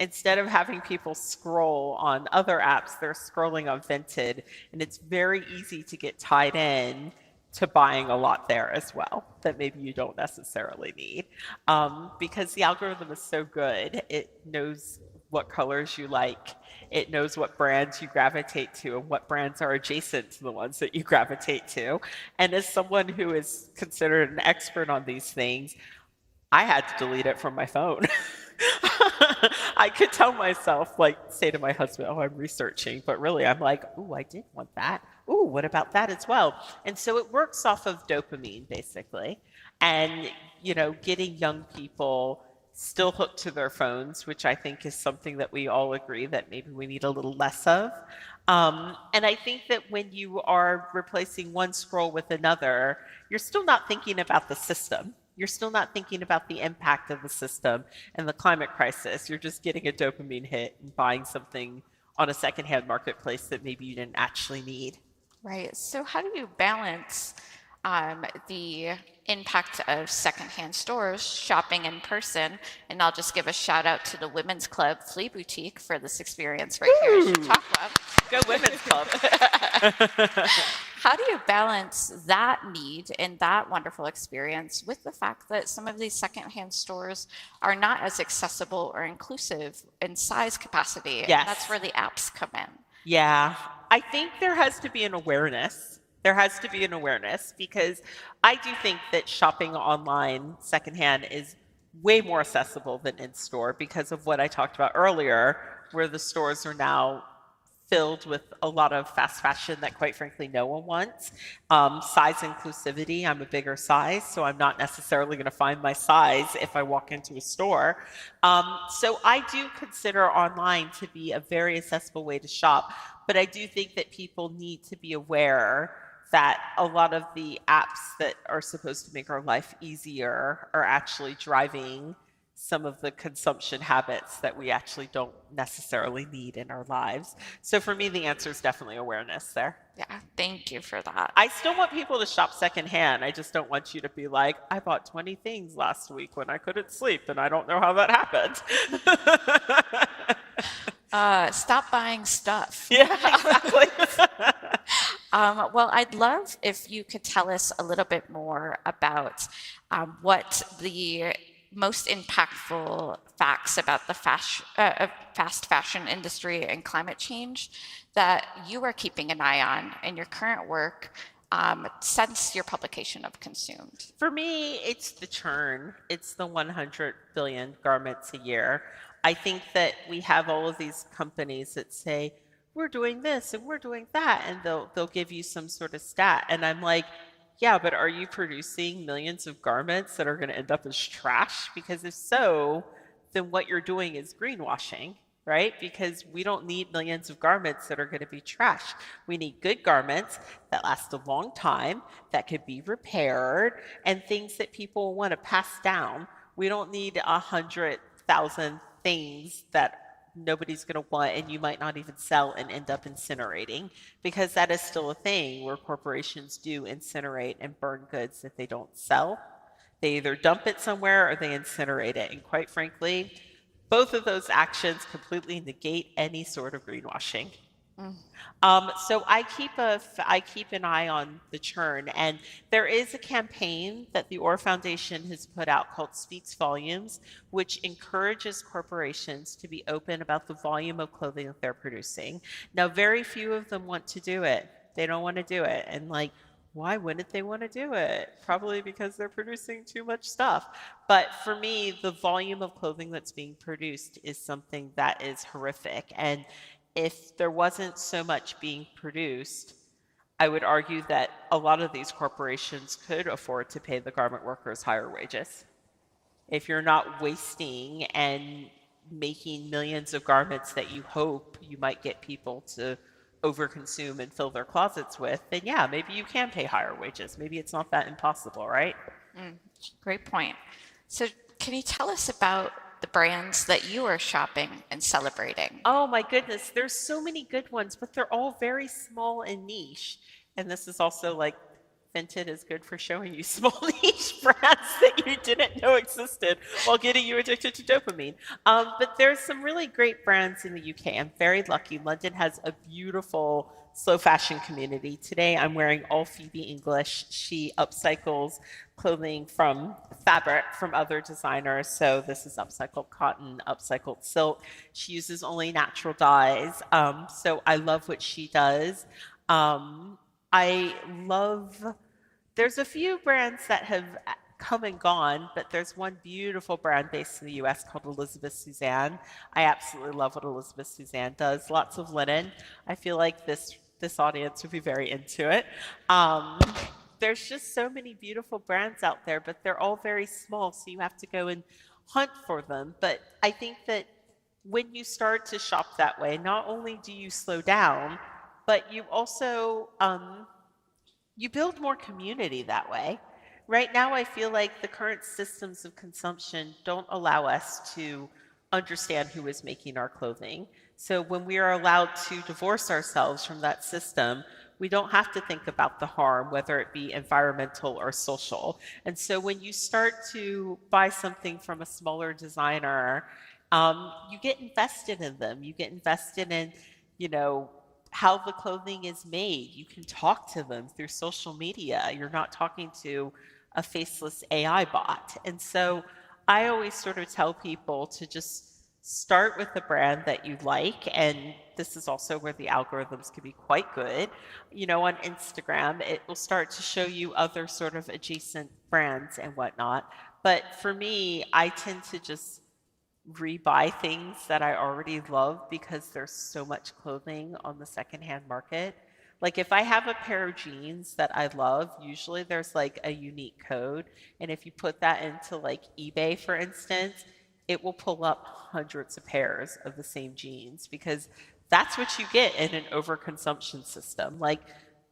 instead of having people scroll on other apps, they're scrolling on Vinted. And it's very easy to get tied in to buying a lot there as well that maybe you don't necessarily need. Because the algorithm is so good, it knows what colors you like. It knows what brands you gravitate to and what brands are adjacent to the ones that you gravitate to. And as someone who is considered an expert on these things, I had to delete it from my phone. I could tell myself, like, say to my husband, oh, I'm researching, but really I'm like, ooh, I did want that. Ooh, what about that as well? And so it works off of dopamine, basically. And, you know, getting young people still hooked to their phones, which I think is something that we all agree that maybe we need a little less of. And I think that when you are replacing one scroll with another, you're still not thinking about the system. You're still not thinking about the impact of the system and the climate crisis. You're just getting a dopamine hit and buying something on a secondhand marketplace that maybe you didn't actually need. Right. So how do you balance the impact of secondhand stores shopping in person? And I'll just give a shout out to the Women's Club Flea Boutique for this experience right here in Chautauqua. Go Women's Club. How do you balance that need and that wonderful experience with the fact that some of these secondhand stores are not as accessible or inclusive in size capacity? Yes. And that's where the apps come in. Yeah, I think there has to be an awareness. There has to be an awareness because I do think that shopping online secondhand is way more accessible than in store because of what I talked about earlier, where the stores are now filled with a lot of fast fashion that quite frankly no one wants. Size inclusivity, I'm a bigger size, so I'm not necessarily going to find my size if I walk into a store. So I do consider online to be a very accessible way to shop, but I do think that people need to be aware that a lot of the apps that are supposed to make our life easier are actually driving some of the consumption habits that we actually don't necessarily need in our lives. So for me, the answer is definitely awareness there. Yeah, thank you for that. I still want people to shop secondhand. I just don't want you to be like, I bought 20 things last week when I couldn't sleep and I don't know how that happened. Stop buying stuff. Yeah, exactly. Well, I'd love if you could tell us a little bit more about what the most impactful facts about the fast fashion industry and climate change that you are keeping an eye on in your current work since your publication of Consumed. For me, it's the churn. It's the 100 billion garments a year. I think that we have all of these companies that say, we're doing this and we're doing that, and they'll give you some sort of stat. And I'm like, yeah, but are you producing millions of garments that are going to end up as trash? Because if so, then what you're doing is greenwashing, right? Because we don't need millions of garments that are going to be trash. We need good garments that last a long time, that could be repaired, and things that people want to pass down. We don't need 100,000 things that nobody's going to want and you might not even sell and end up incinerating, because that is still a thing where corporations do incinerate and burn goods that they don't sell. They either dump it somewhere or they incinerate it. And quite frankly, both of those actions completely negate any sort of greenwashing. So I keep an eye on the churn, and there is a campaign that the Orr Foundation has put out called Speaks Volumes, which encourages corporations to be open about the volume of clothing that they're producing. Now, very few of them want to do it. They don't want to do it. And like, why wouldn't they want to do it? Probably because they're producing too much stuff. But for me, the volume of clothing that's being produced is something that is horrific. And if there wasn't so much being produced, I would argue that a lot of these corporations could afford to pay the garment workers higher wages. If you're not wasting and making millions of garments that you hope you might get people to overconsume and fill their closets with, then yeah, maybe you can pay higher wages. Maybe it's not that impossible, right? Great point. So can you tell us about the brands that you are shopping and celebrating? Oh my goodness, there's so many good ones, but they're all very small and niche. And this is also like Vinted is good for showing you small niche brands that you didn't know existed while getting you addicted to dopamine. But there's some really great brands in the UK. I'm very lucky. London has a beautiful slow fashion community. Today I'm wearing all Phoebe English. She upcycles clothing from fabric from other designers. So this is upcycled cotton, upcycled silk. She uses only natural dyes. So I love what she does. There's a few brands that have come and gone, but there's one beautiful brand based in the US called Elizabeth Suzanne. I absolutely love what Elizabeth Suzanne does. Lots of linen. I feel like this audience would be very into it. There's just so many beautiful brands out there, but they're all very small, so you have to go and hunt for them. But I think that when you start to shop that way, not only do you slow down, but you also you build more community that way. Right now, I feel like the current systems of consumption don't allow us to understand who is making our clothing. So when we are allowed to divorce ourselves from that system, we don't have to think about the harm, whether it be environmental or social. And so when you start to buy something from a smaller designer, you get invested in them. You get invested in, how the clothing is made. You can talk to them through social media. You're not talking to a faceless AI bot. And so I always sort of tell people to just start with the brand that you like. And this is also where the algorithms can be quite good. On Instagram, it will start to show you other sort of adjacent brands and whatnot. But for me, I tend to just rebuy things that I already love because there's so much clothing on the secondhand market. Like if I have a pair of jeans that I love, usually there's like a unique code. And if you put that into like eBay, for instance, it will pull up hundreds of pairs of the same jeans because that's what you get in an overconsumption system. Like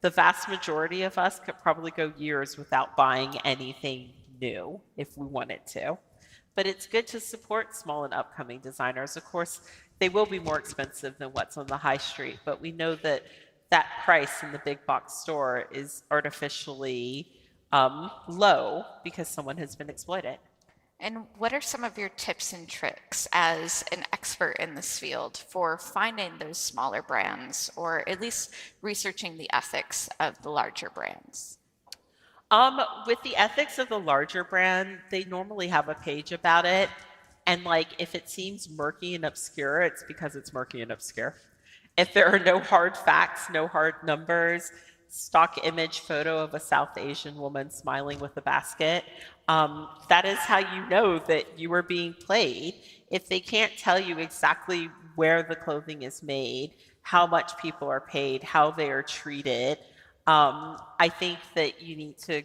the vast majority of us could probably go years without buying anything new if we wanted to. But it's good to support small and upcoming designers. Of course, they will be more expensive than what's on the high street, but we know that that price in the big box store is artificially low because someone has been exploited. And what are some of your tips and tricks as an expert in this field for finding those smaller brands or at least researching the ethics of the larger brands? With the ethics of the larger brand, they normally have a page about it. And like, if it seems murky and obscure, it's because it's murky and obscure. If there are no hard facts, no hard numbers, stock image photo of a South Asian woman smiling with a basket, that is how you know that you are being played. If they can't tell you exactly where the clothing is made, how much people are paid, how they are treated, I think that you need to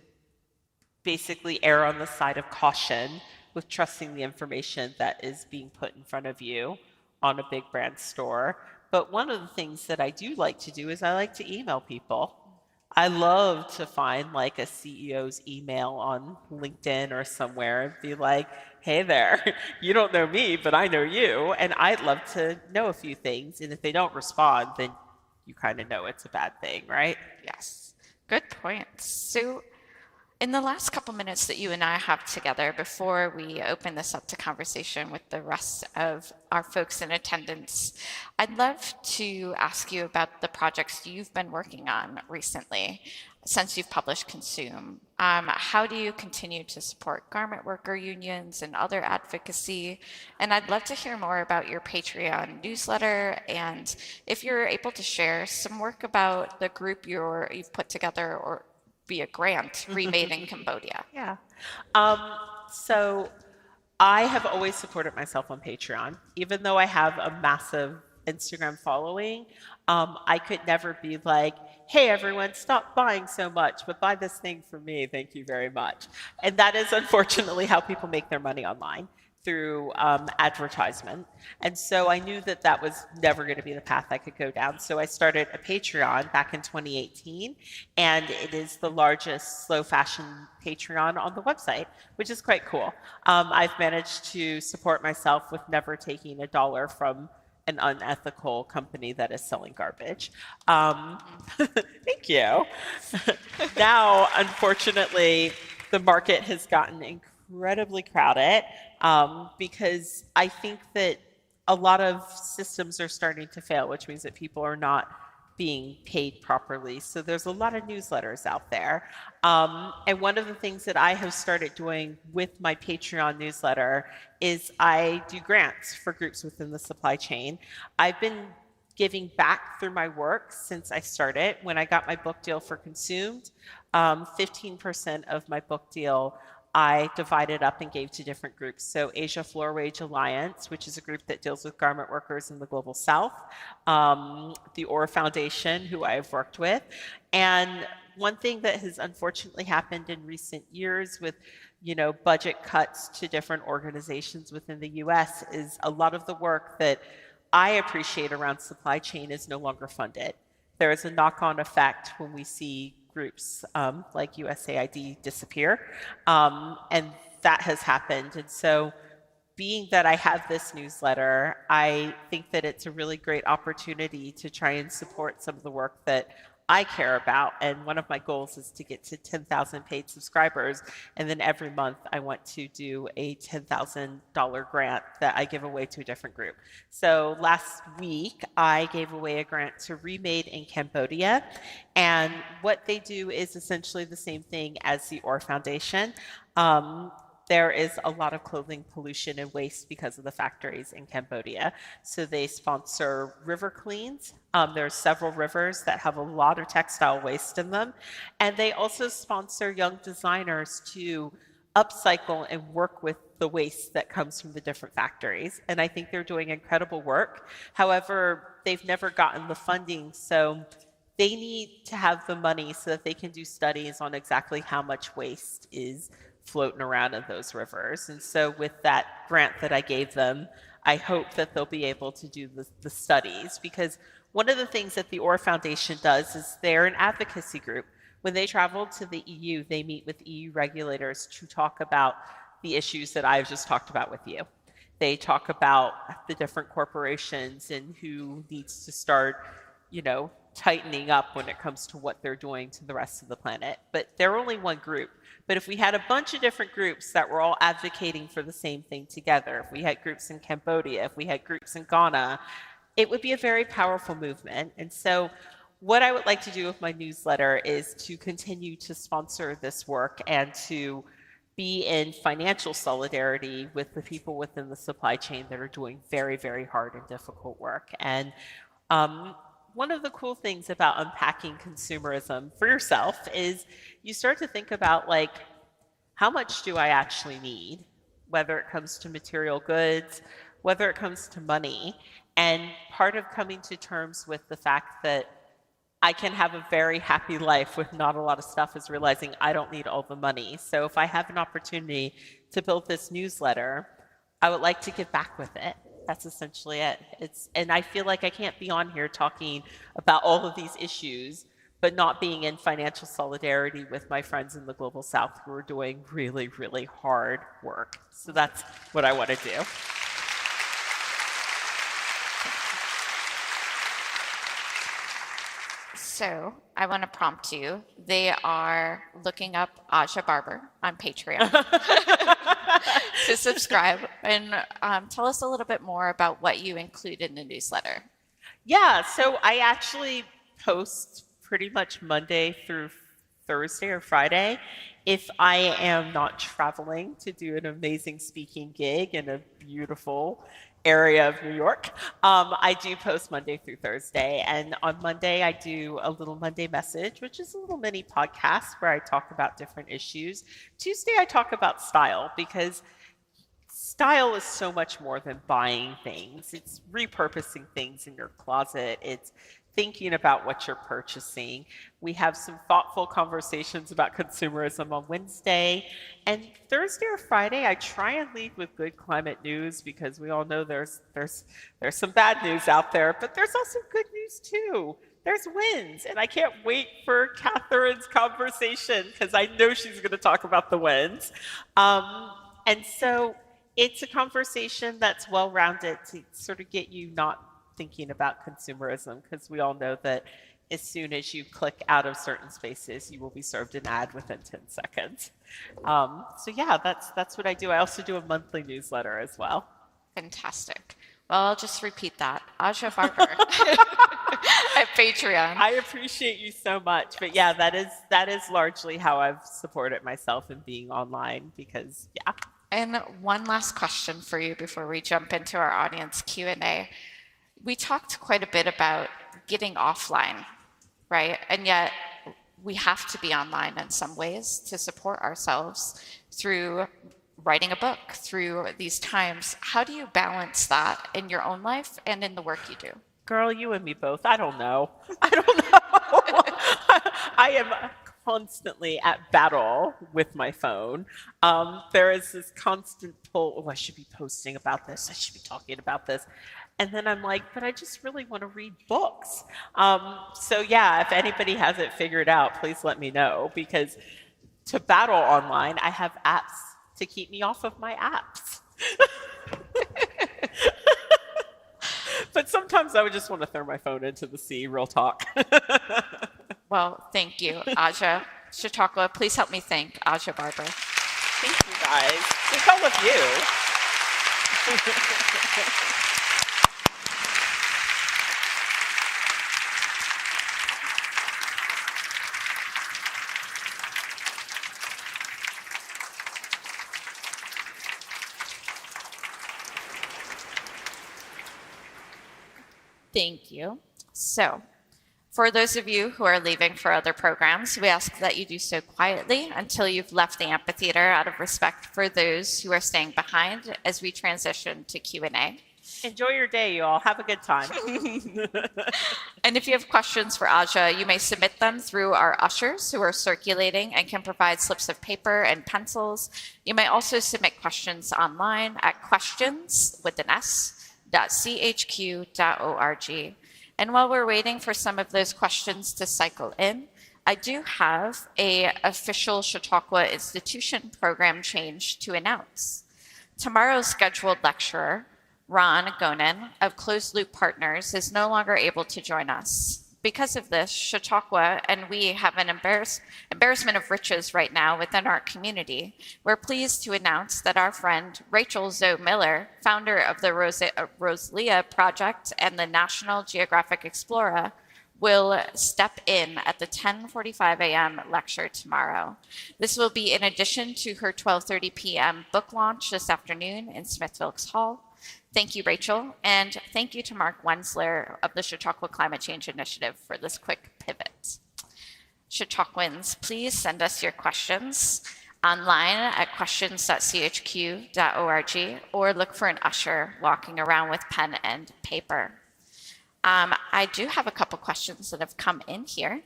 basically err on the side of caution with trusting the information that is being put in front of you on a big brand store. But one of the things that I do like to do is I like to email people. I love to find like a CEO's email on LinkedIn or somewhere and be like, hey there, you don't know me, but I know you. And I'd love to know a few things. And if they don't respond, then you kind of know it's a bad thing, right? Yes, good point. So in the last couple minutes that you and I have together before we open this up to conversation with the rest of our folks in attendance, I'd love to ask you about the projects you've been working on recently since you've published Consume. How do you continue to support garment worker unions and other advocacy? And I'd love to hear more about your Patreon newsletter and if you're able to share some work about the group you've put together or via grant, Remade in Cambodia. Yeah. So I have always supported myself on Patreon, even though I have a massive Instagram following, I could never be like, hey, everyone, stop buying so much, but buy this thing for me. Thank you very much. And that is unfortunately how people make their money online, through advertisement. And so I knew that that was never going to be the path I could go down. So I started a Patreon back in 2018, and it is the largest slow fashion Patreon on the website, which is quite cool. I've managed to support myself with never taking a dollar from an unethical company that is selling garbage. Thank you. Now, unfortunately, the market has gotten incredibly crowded, because I think that a lot of systems are starting to fail, which means that people are not being paid properly. So there's a lot of newsletters out there. And one of the things that I have started doing with my Patreon newsletter is I do grants for groups within the supply chain. I've been giving back through my work since I started. When I got my book deal for Consumed, 15% of my book deal I divided up and gave to different groups. So Asia Floor Wage Alliance, which is a group that deals with garment workers in the Global South, the OR Foundation, who I've worked with. And one thing that has unfortunately happened in recent years with, budget cuts to different organizations within the US is a lot of the work that I appreciate around supply chain is no longer funded. There is a knock-on effect when we see groups like USAID disappear, and that has happened. And so being that I have this newsletter, I think that it's a really great opportunity to try and support some of the work that I care about. And one of my goals is to get to 10,000 paid subscribers. And then every month I want to do a $10,000 grant that I give away to a different group. So last week I gave away a grant to Remade in Cambodia. And what they do is essentially the same thing as the OR Foundation. There is a lot of clothing pollution and waste because of the factories in Cambodia. So they sponsor river cleans. There are several rivers that have a lot of textile waste in them. And they also sponsor young designers to upcycle and work with the waste that comes from the different factories. And I think they're doing incredible work. However, they've never gotten the funding. So they need to have the money so that they can do studies on exactly how much waste is floating around in those rivers. And so with that grant that I gave them, I hope that they'll be able to do the studies, because one of the things that the OR Foundation does is they're an advocacy group. When they travel to the EU, they meet with EU regulators to talk about the issues that I've just talked about with you. They talk about the different corporations and who needs to start, tightening up when it comes to what they're doing to the rest of the planet. But they're only one group. But if we had a bunch of different groups that were all advocating for the same thing together, if we had groups in Cambodia, if we had groups in Ghana, it would be a very powerful movement. And so what I would like to do with my newsletter is to continue to sponsor this work and to be in financial solidarity with the people within the supply chain that are doing very, very hard and difficult work. And one of the cool things about unpacking consumerism for yourself is you start to think about, like, how much do I actually need, whether it comes to material goods, whether it comes to money. And part of coming to terms with the fact that I can have a very happy life with not a lot of stuff is realizing I don't need all the money. So if I have an opportunity to build this newsletter, I would like to give back with it. That's essentially it. And I feel like I can't be on here talking about all of these issues, but not being in financial solidarity with my friends in the Global South who are doing really, really hard work. So that's what I want to do. So I want to prompt you. They are looking up Aja Barber on Patreon to subscribe, and tell us a little bit more about what you include in the newsletter. Yeah, so I actually post pretty much Monday through Thursday or Friday. If I am not traveling to do an amazing speaking gig in a beautiful area of New York, I do post Monday through Thursday. And on Monday, I do a little Monday message, which is a little mini podcast where I talk about different issues. Tuesday, I talk about style, because style is so much more than buying things. It's repurposing things in your closet. It's thinking about what you're purchasing. We have some thoughtful conversations about consumerism on Wednesday. And Thursday or Friday, I try and lead with good climate news because we all know there's some bad news out there, but there's also good news too. There's wins, and I can't wait for Catherine's conversation because I know she's going to talk about the wins. And so it's a conversation that's well-rounded to sort of get you not thinking about consumerism, because we all know that as soon as you click out of certain spaces, you will be served an ad within 10 seconds. So yeah, that's what I do. I also do a monthly newsletter as well. Fantastic. Well, I'll just repeat that. Aja Barber at Patreon. I appreciate you so much. But yeah, that is largely how I've supported myself in being online, because yeah. And one last question for you before we jump into our audience Q&A. We talked quite a bit about getting offline, right? And yet we have to be online in some ways to support ourselves through writing a book, through these times. How do you balance that in your own life and in the work you do? Girl, you and me both. I don't know. I am constantly at battle with my phone. There is this constant pull, oh, I should be posting about this. I should be talking about this. And then I'm like, but I just really want to read books. So yeah, if anybody has it figured out, please let me know, because to battle online, I have apps to keep me off of my apps. But sometimes I would just want to throw my phone into the sea, real talk. Well, thank you, Aja. Chautauqua, please help me thank Aja Barber. Thank you, guys. It's all of you. Thank you. So, for those of you who are leaving for other programs, we ask that you do so quietly until you've left the amphitheater, out of respect for those who are staying behind as we transition to Q&A. Enjoy your day, you all. Have a good time. And if you have questions for Aja, you may submit them through our ushers who are circulating and can provide slips of paper and pencils. You may also submit questions online at questions.chq.org. And while we're waiting for some of those questions to cycle in, I do have an official Chautauqua institution program change to announce. Tomorrow's scheduled lecturer, Ron Gonen of Closed Loop Partners, is no longer able to join us. Because of this, Chautauqua and we have an embarrassment of riches right now within our community. We're pleased to announce that our friend Rachel Zoe Miller, founder of the Rosalia Project and the National Geographic Explorer, will step in at the 10:45 a.m. lecture tomorrow. This will be in addition to her 12:30 p.m. book launch this afternoon in Smith-Wilkes Hall. Thank you, Rachel, and thank you to Mark Wensler of the Chautauqua Climate Change Initiative for this quick pivot. Chautauquans, please send us your questions online at questions.chq.org or look for an usher walking around with pen and paper. I do have a couple questions that have come in here.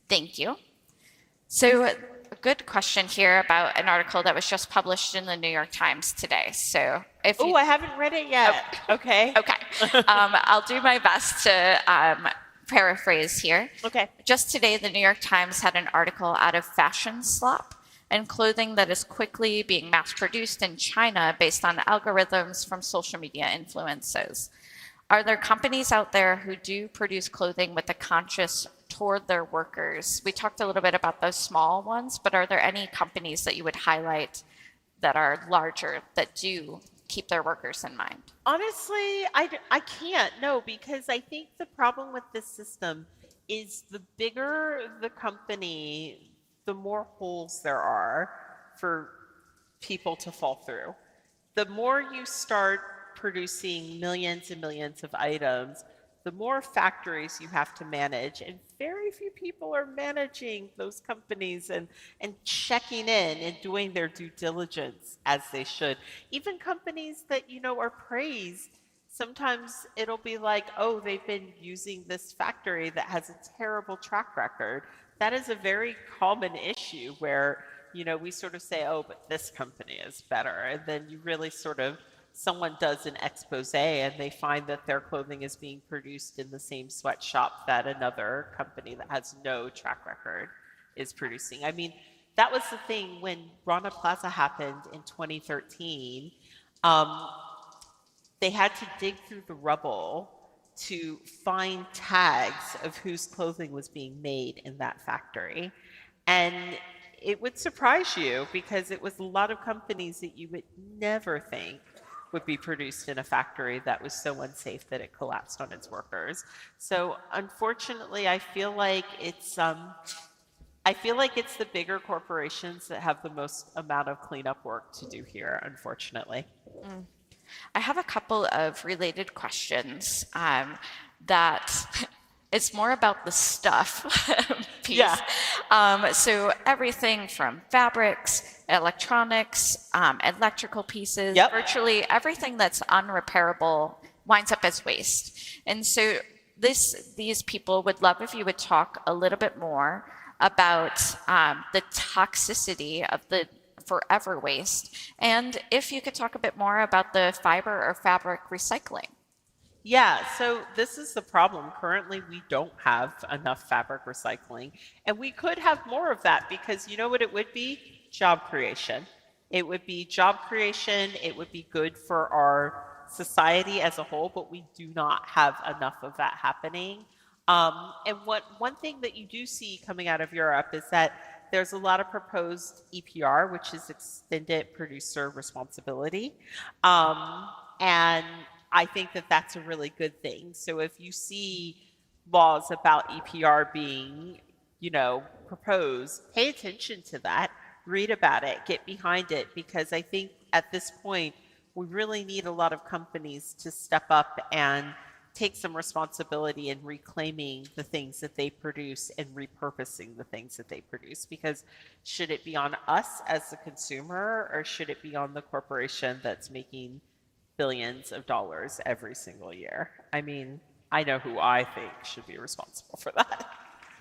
Thank you. So a good question here about an article that was just published in the New York Times today. So if I haven't read it yet. Oh. Okay. Okay. I'll do my best to paraphrase here. Okay. Just today, the New York Times had an article out of fashion slop and clothing that is quickly being mass-produced in China based on algorithms from social media influencers. Are there companies out there who do produce clothing with a conscience toward their workers? We talked a little bit about those small ones, but are there any companies that you would highlight that are larger that do keep their workers in mind? Honestly, I can't, no, because I think the problem with this system is the bigger the company, the more holes there are for people to fall through. The more you start producing millions and millions of items, the more factories you have to manage, and very few people are managing those companies and checking in and doing their due diligence as they should. Even companies that, are praised, sometimes it'll be like, oh, they've been using this factory that has a terrible track record. That is a very common issue where, we sort of say, oh, but this company is better. And then you really someone does an expose and they find that their clothing is being produced in the same sweatshop that another company that has no track record is producing. I mean, that was the thing when Rana Plaza happened in 2013. They had to dig through the rubble to find tags of whose clothing was being made in that factory. And it would surprise you because it was a lot of companies that you would never think would be produced in a factory that was so unsafe that it collapsed on its workers. So unfortunately, I feel like it's the bigger corporations that have the most amount of cleanup work to do here, unfortunately. I have a couple of related questions that it's more about the stuff piece. Yeah. So everything from fabrics, electronics, electrical pieces, Yep. virtually everything that's unrepairable winds up as waste. And so these people would love if you would talk a little bit more about the toxicity of the forever waste, and if you could talk a bit more about the fiber or fabric recycling. Yeah, so this is the problem. Currently, we don't have enough fabric recycling, and we could have more of that because you know what it would be? Job creation. It would be job creation. It would be good for our society as a whole, but we do not have enough of that happening. And one thing that you do see coming out of Europe is that there's a lot of proposed EPR, which is extended producer responsibility. And I think that that's a really good thing. So if you see laws about EPR being, proposed, pay attention to that, read about it, get behind it, because I think at this point, we really need a lot of companies to step up and take some responsibility in reclaiming the things that they produce and repurposing the things that they produce. Because should it be on us as the consumer, or should it be on the corporation that's making billions of dollars every single year? I mean, I know who I think should be responsible for that.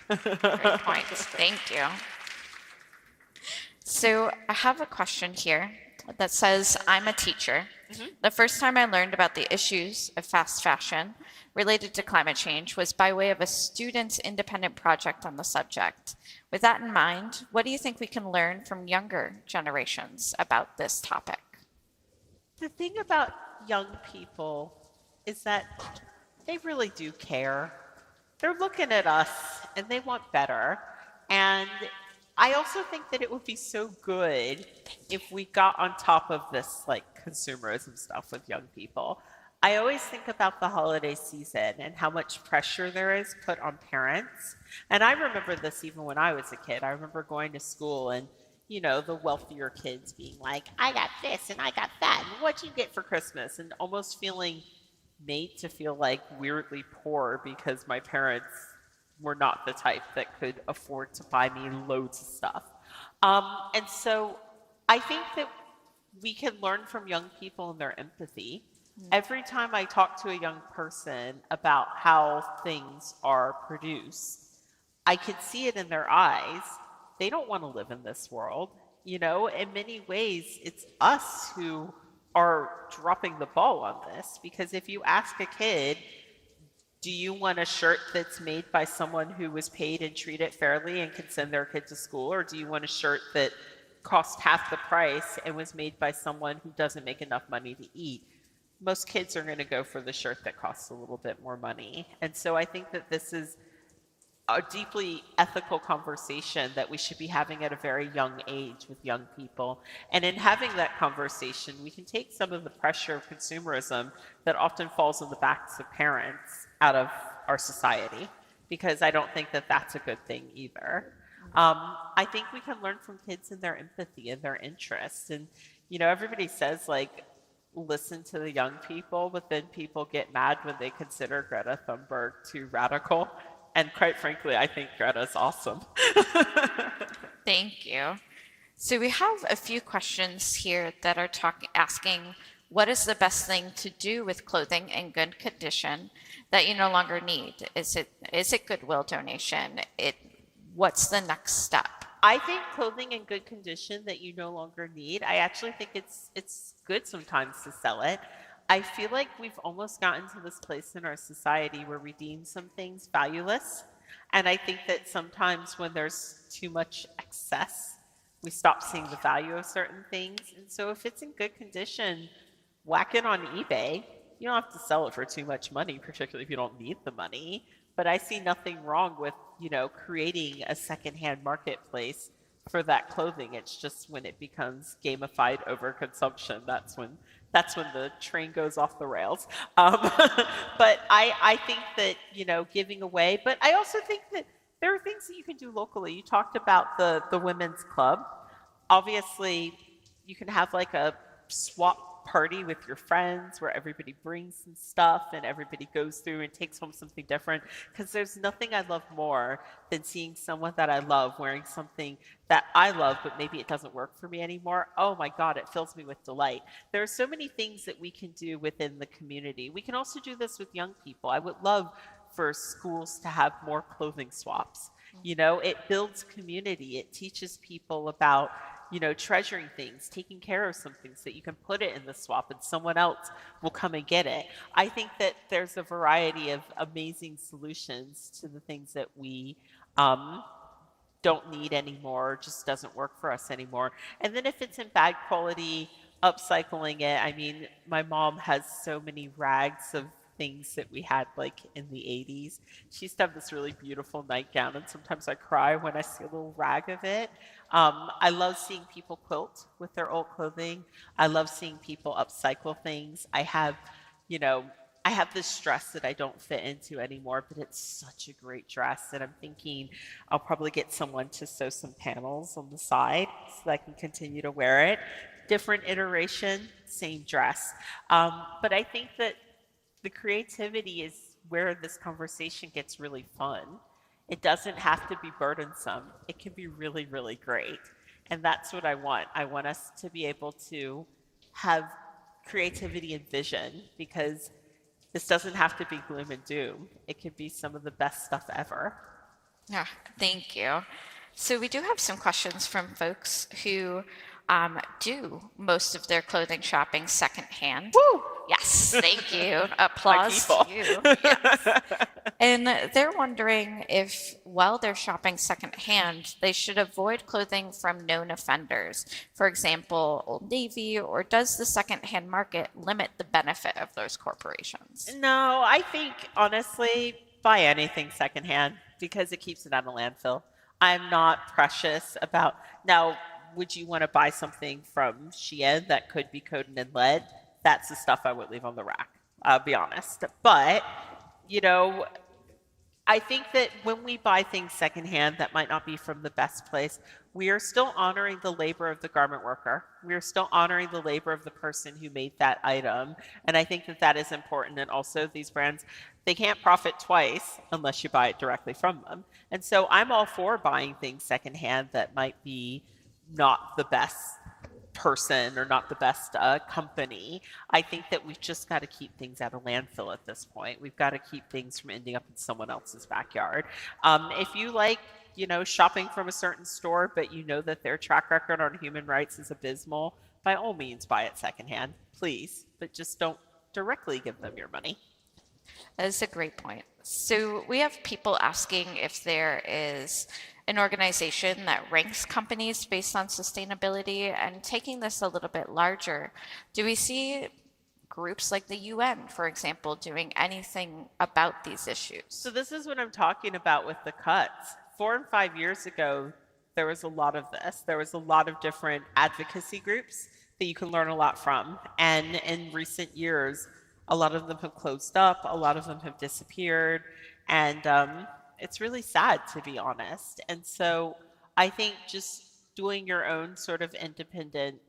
Great point. Thank you. So I have a question here that says, I'm a teacher. The first time I learned about the issues of fast fashion related to climate change was by way of a student's independent project on the subject. With that in mind, what do you think we can learn from younger generations about this topic? The thing about young people is that they really do care. They're looking at us and they want better. And I also think that it would be so good if we got on top of this consumerism stuff with young people. I always think about the holiday season and how much pressure there is put on parents. And I remember this even when I was a kid. I remember going to school and, the wealthier kids being like, I got this and I got that. And what'd you get for Christmas? And almost feeling made to feel like weirdly poor because my parents were not the type that could afford to buy me loads of stuff. And so I think that we can learn from young people and their empathy. Every time I talk to a young person about how things are produced, I can see it in their eyes. They don't want to live in this world. In many ways, it's us who are dropping the ball on this, because if you ask a kid, do you want a shirt that's made by someone who was paid and treated fairly and can send their kid to school? Or do you want a shirt that cost half the price and was made by someone who doesn't make enough money to eat? Most kids are going to go for the shirt that costs a little bit more money. And so I think that this is a deeply ethical conversation that we should be having at a very young age with young people. And in having that conversation, we can take some of the pressure of consumerism that often falls on the backs of parents out of our society, because I don't think that that's a good thing either. I think we can learn from kids and their empathy and their interests. And, everybody says listen to the young people, but then people get mad when they consider Greta Thunberg too radical. And quite frankly, I think Greta's awesome. Thank you. So we have a few questions here that are asking, what is the best thing to do with clothing in good condition that you no longer need? Is it Goodwill donation? What's the next step? I think clothing in good condition that you no longer need, I actually think it's good sometimes to sell it. I feel like we've almost gotten to this place in our society where we deem some things valueless. And I think that sometimes when there's too much excess, we stop seeing the value of certain things. And so if it's in good condition, whack it on eBay. You don't have to sell it for too much money, particularly if you don't need the money. But I see nothing wrong with, creating a secondhand marketplace for that clothing. It's just when it becomes gamified overconsumption, that's when the train goes off the rails. But I think that, giving away, but I also think that there are things that you can do locally. You talked about the women's club. Obviously, you can have like a swap party with your friends where everybody brings some stuff and everybody goes through and takes home something different, because there's nothing I love more than seeing someone that I love wearing something that I love, but maybe it doesn't work for me anymore. Oh my God, it fills me with delight. There are so many things that we can do within the community. We can also do this with young people. I would love for schools to have more clothing swaps. It builds community. It teaches people about treasuring things, taking care of some things, that you can put it in the swap and someone else will come and get it. I think that there's a variety of amazing solutions to the things that we don't need anymore, just doesn't work for us anymore. And then if it's in bad quality, upcycling it. I mean, my mom has so many rags of things that we had like in the 80s. She used to have this really beautiful nightgown, and sometimes I cry when I see a little rag of it. I love seeing people quilt with their old clothing. I love seeing people upcycle things. I have this dress that I don't fit into anymore, but it's such a great dress. And I'm thinking I'll probably get someone to sew some panels on the side so that I can continue to wear it. Different iteration, same dress. But I think that the creativity is where this conversation gets really fun. It doesn't have to be burdensome. It can be really, really great. And that's what I want. I want us to be able to have creativity and vision, because this doesn't have to be gloom and doom. It could be some of the best stuff ever. Yeah, thank you. So we do have some questions from folks who do most of their clothing shopping secondhand. Woo! Yes, thank you. Applause to you. Yes. And they're wondering if, while they're shopping secondhand, they should avoid clothing from known offenders. For example, Old Navy, or does the secondhand market limit the benefit of those corporations? No, I think, honestly, buy anything secondhand because it keeps it out of landfill. I'm not precious about... Now, would you want to buy something from Shein that could be coated in lead? That's the stuff I would leave on the rack, I'll be honest. But, I think that when we buy things secondhand that might not be from the best place, we are still honoring the labor of the garment worker. We are still honoring the labor of the person who made that item. And I think that that is important. And also, these brands, they can't profit twice unless you buy it directly from them. And so I'm all for buying things secondhand that might be not the best person or not the best company. I think that we've just got to keep things out of landfill at this point. We've got to keep things from ending up in someone else's backyard. If you like, shopping from a certain store, but you know that their track record on human rights is abysmal, by all means buy it secondhand, please. But just don't directly give them your money. That is a great point. So we have people asking if there is an organization that ranks companies based on sustainability, and taking this a little bit larger, do we see groups like the UN, for example, doing anything about these issues? So this is what I'm talking about with the cuts. 4 and 5 years ago, there was a lot of this. There was a lot of different advocacy groups that you can learn a lot from. And in recent years, a lot of them have closed up, a lot of them have disappeared, and it's really sad, to be honest. And so I think just doing your own sort of independent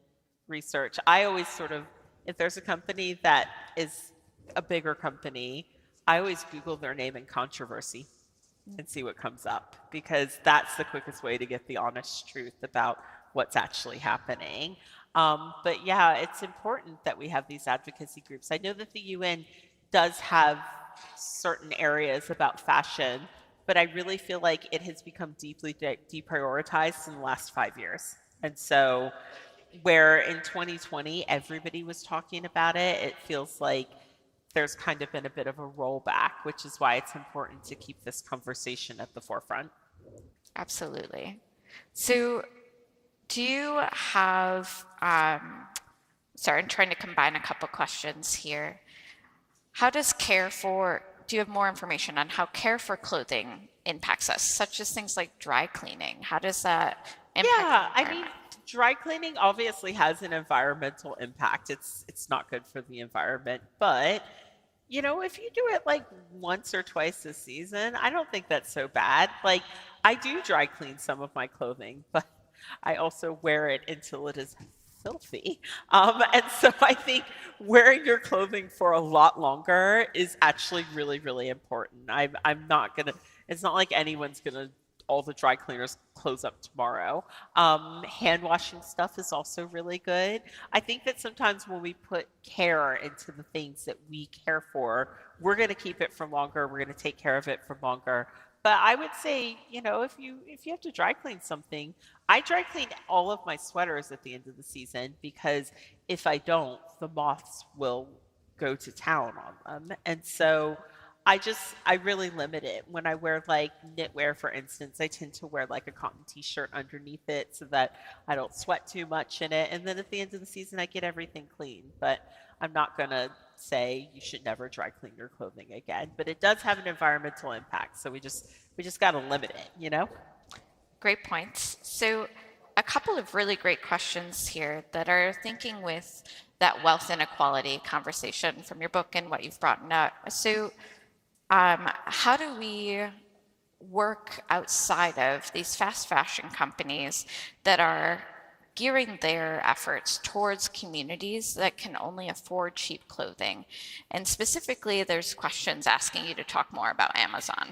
research. I always sort of If there's a company that is a bigger company, I always Google their name and controversy and see what comes up, because that's the quickest way to get the honest truth about what's actually happening. But yeah, it's important that we have these advocacy groups. I know that the UN does have certain areas about fashion, but I really feel like it has become deeply deprioritized in the last 5 years. And so, where in 2020 everybody was talking about it, it feels like there's kind of been a bit of a rollback, which is why it's important to keep this conversation at the forefront. Absolutely. So, do you have, sorry, I'm trying to combine a couple questions here. How does do you have more information on how care for clothing impacts us, such as things like dry cleaning? How does that impact Yeah, the I mean, environment? dry cleaning obviously has an environmental impact. It's not good for the environment, but if you do it like once or twice a season, I don't think that's so bad. Like, I do dry clean some of my clothing, but I also wear it until it is filthy. And so I think wearing your clothing for a lot longer is actually really, really important. I'm not gonna, it's not like anyone's gonna, all the dry cleaners close up tomorrow. Hand washing stuff is also really good. I think that sometimes when we put care into the things that we care for, we're going to keep it for longer. We're going to take care of it for longer. But I would say, if you have to dry clean something, I dry clean all of my sweaters at the end of the season, because if I don't, the moths will go to town on them. And so I really limit it. When I wear like knitwear, for instance, I tend to wear like a cotton t-shirt underneath it so that I don't sweat too much in it. And then at the end of the season, I get everything clean. But I'm not going to say you should never dry clean your clothing again. But it does have an environmental impact. So we just got to limit it. Great points. So, a couple of really great questions here that are thinking with that wealth inequality conversation from your book and what you've brought up. So, how do we work outside of these fast fashion companies that are gearing their efforts towards communities that can only afford cheap clothing? And specifically, there's questions asking you to talk more about Amazon.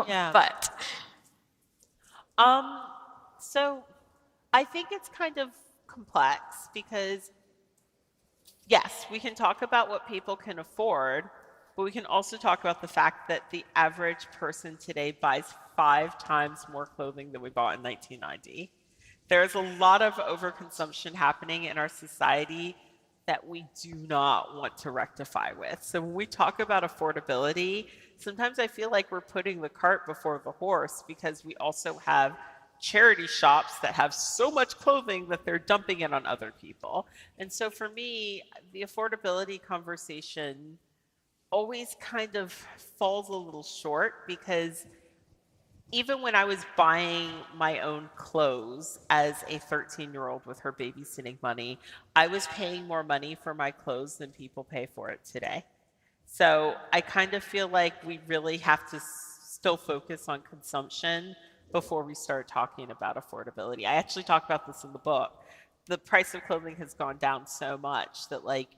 Yeah. But So I think it's kind of complex, because yes, we can talk about what people can afford, but we can also talk about the fact that the average person today buys 5 times more clothing than we bought in 1990. There's a lot of overconsumption happening in our society that we do not want to rectify with. So when we talk about affordability, sometimes I feel like we're putting the cart before the horse, because we also have charity shops that have so much clothing that they're dumping it on other people. And so for me, the affordability conversation always kind of falls a little short, because even when I was buying my own clothes as a 13-year-old with her babysitting money, I was paying more money for my clothes than people pay for it today. So I kind of feel like we really have to still focus on consumption before we start talking about affordability. I actually talk about this in the book. The price of clothing has gone down so much that, like,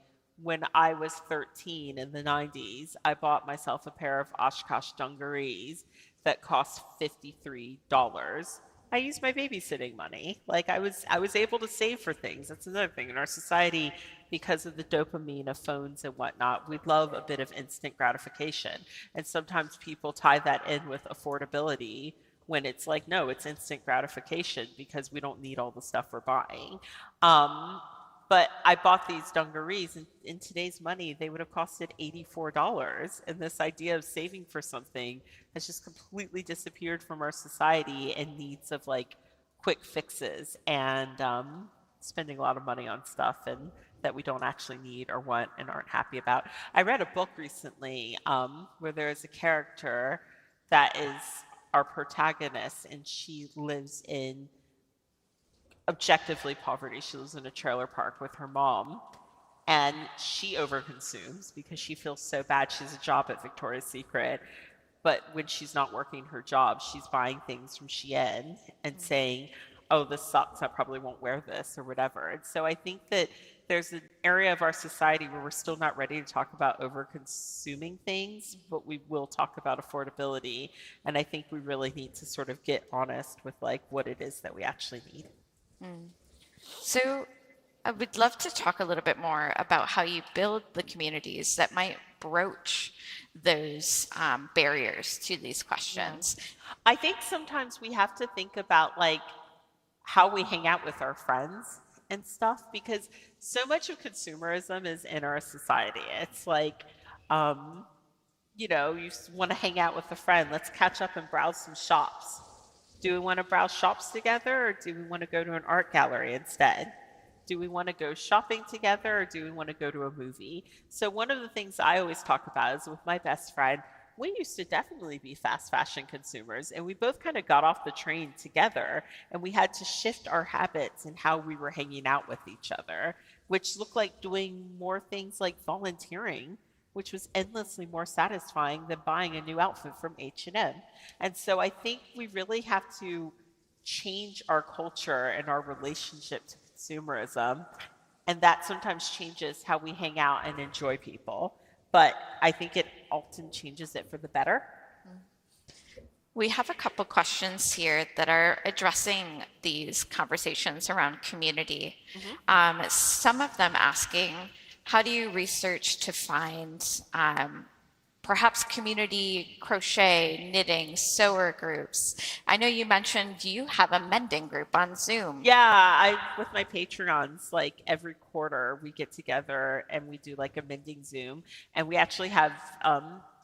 when I was 13 in the 90s, I bought myself a pair of Oshkosh dungarees that cost $53. I used my babysitting money. Like, I was able to save for things. That's another thing in our society, because of the dopamine of phones and whatnot. We love a bit of instant gratification, and sometimes people tie that in with affordability, when it's like, no, it's instant gratification because we don't need all the stuff we're buying. But I bought these dungarees, and in today's money, they would have costed $84. And this idea of saving for something has just completely disappeared from our society, in needs of like quick fixes, and spending a lot of money on stuff and that we don't actually need or want and aren't happy about. I read a book recently where there is a character that is our protagonist, and she lives in objectively poverty. She lives in a trailer park with her mom, and she overconsumes because she feels so bad. She has a job at Victoria's Secret, but when she's not working her job, she's buying things from Shein and saying, oh, this sucks, I probably won't wear this, or whatever. And so I think that there's an area of our society where we're still not ready to talk about over consuming things, but we will talk about affordability. And I think we really need to sort of get honest with like what it is that we actually need. So I would love to talk a little bit more about how you build the communities that might broach those barriers to these questions. I think sometimes we have to think about like how we hang out with our friends and stuff, because so much of consumerism is in our society. It's like, you know, you want to hang out with a friend. Let's catch up and browse some shops. Do we want to browse shops together, or do we want to go to an art gallery instead? Do we want to go shopping together, or do we want to go to a movie? So one of the things I always talk about is with my best friend, we used to definitely be fast fashion consumers, and we both kind of got off the train together, and we had to shift our habits and how we were hanging out with each other, which looked like doing more things like volunteering, which was endlessly more satisfying than buying a new outfit from H&M. And so I think we really have to change our culture and our relationship to consumerism, and that sometimes changes how we hang out and enjoy people. But I think it often changes it for the better. We have a couple questions here that are addressing these conversations around community. Some of them asking, how do you research to find perhaps community crochet, knitting, sewer groups? I know you mentioned you have a mending group on Zoom. Yeah, with my Patreons, like every quarter we get together and we do like a mending Zoom. And we actually have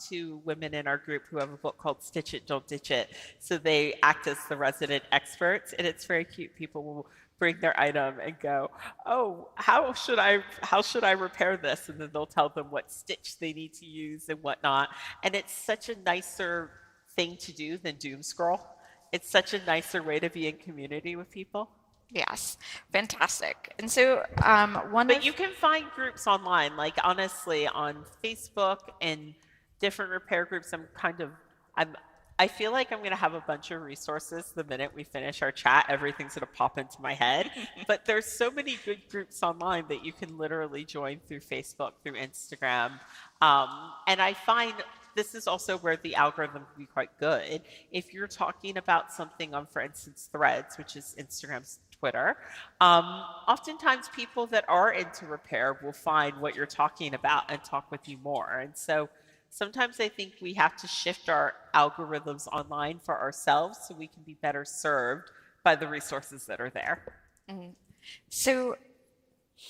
two women in our group who have a book called Stitch It, Don't Ditch It. So they act as the resident experts, and it's very cute. People will bring their item and go, oh, how should I repair this? And then they'll tell them what stitch they need to use and whatnot. And it's such a nicer thing to do than doom scroll. It's such a nicer way to be in community with people. Yes, fantastic. And so But you can find groups online, like honestly on Facebook and different repair groups. I feel like I'm going to have a bunch of resources the minute we finish our chat. Everything's going to pop into my head. But there's so many good groups online that you can literally join through Facebook, through Instagram. And I find this is also where the algorithm can be quite good. If you're talking about something on, for instance, Threads, which is Instagram's Twitter, oftentimes people that are into repair will find what you're talking about and talk with you more. And so sometimes I think we have to shift our algorithms online for ourselves so we can be better served by the resources that are there. So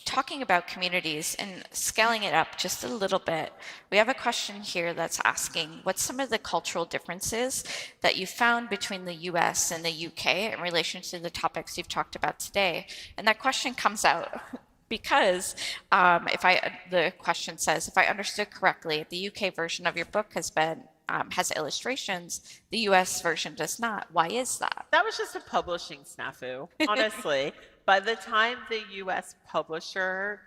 talking about communities and scaling it up just a little bit, we have a question here that's asking, what's some of the cultural differences that you found between the US and the UK in relation to the topics you've talked about today? And that question comes out because the question says, if I understood correctly, the UK version of your book has illustrations. The US version does not. Why is that? That was just a publishing snafu, honestly. By the time the US publisher,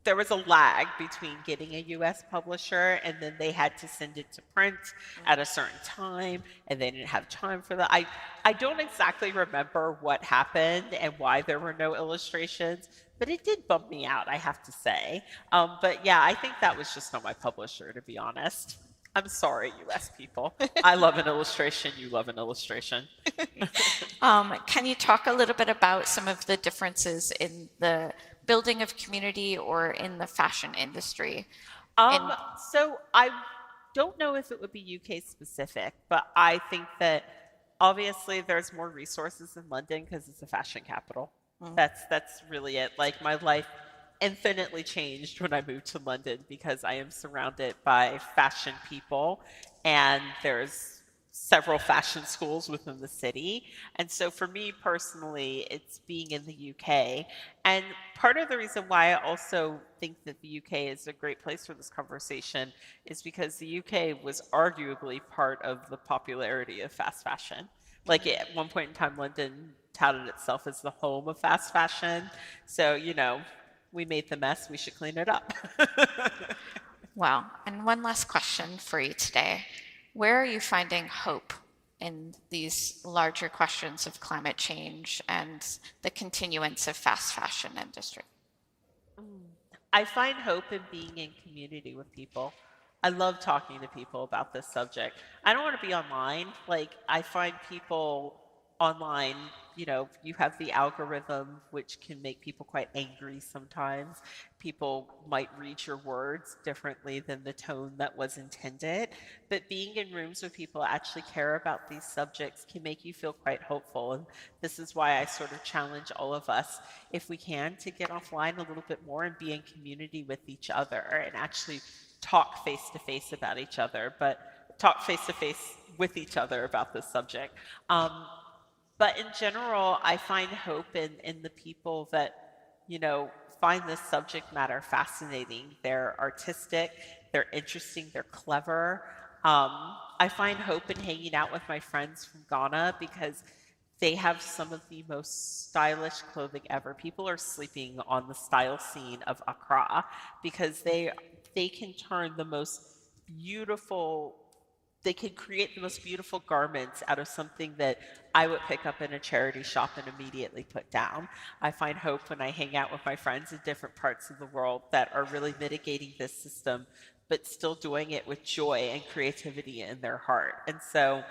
there was a lag between getting a US publisher, and then they had to send it to print at a certain time, and they didn't have time for that. I don't exactly remember what happened and why there were no illustrations, but it did bump me out, I have to say. But yeah, I think that was just on my publisher, to be honest. I'm sorry, US people. I love an illustration. You love an illustration. Can you talk a little bit about some of the differences in the building of community or in the fashion industry? So I don't know if it would be UK specific, but I think that obviously there's more resources in London because it's a fashion capital. That's really it. Like my life infinitely changed when I moved to London because I am surrounded by fashion people, and there's several fashion schools within the city. And so for me personally, it's being in the UK. And part of the reason why I also think that the UK is a great place for this conversation is because the UK was arguably part of the popularity of fast fashion. Like at one point in time, London touted itself as the home of fast fashion. So, you know, we made the mess, we should clean it up. Well, and one last question for you today. Where are you finding hope in these larger questions of climate change and the continuance of fast fashion industry? I find hope in being in community with people. I love talking to people about this subject. I don't want to be online. Like, I find people online, you have the algorithm, which can make people quite angry sometimes. People might read your words differently than the tone that was intended. But being in rooms where people actually care about these subjects can make you feel quite hopeful. And this is why I sort of challenge all of us, if we can, to get offline a little bit more and be in community with each other and actually talk face to face about each other, but talk face to face with each other about this subject. But in general, I find hope in the people that, find this subject matter fascinating. They're artistic, they're interesting, they're clever. I find hope in hanging out with my friends from Ghana because they have some of the most stylish clothing ever. People are sleeping on the style scene of Accra because they can turn the most beautiful, they can create the most beautiful garments out of something that I would pick up in a charity shop and immediately put down. I find hope when I hang out with my friends in different parts of the world that are really mitigating this system, but still doing it with joy and creativity in their heart. And so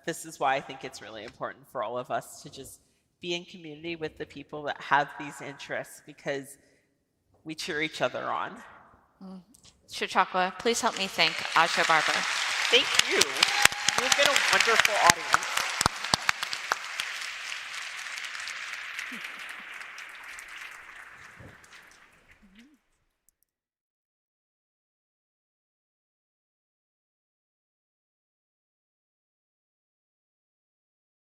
this is why I think it's really important for all of us to just be in community with the people that have these interests, because we cheer each other on. Chautauqua, please help me thank Aja Barber. Thank you. You've been a wonderful audience.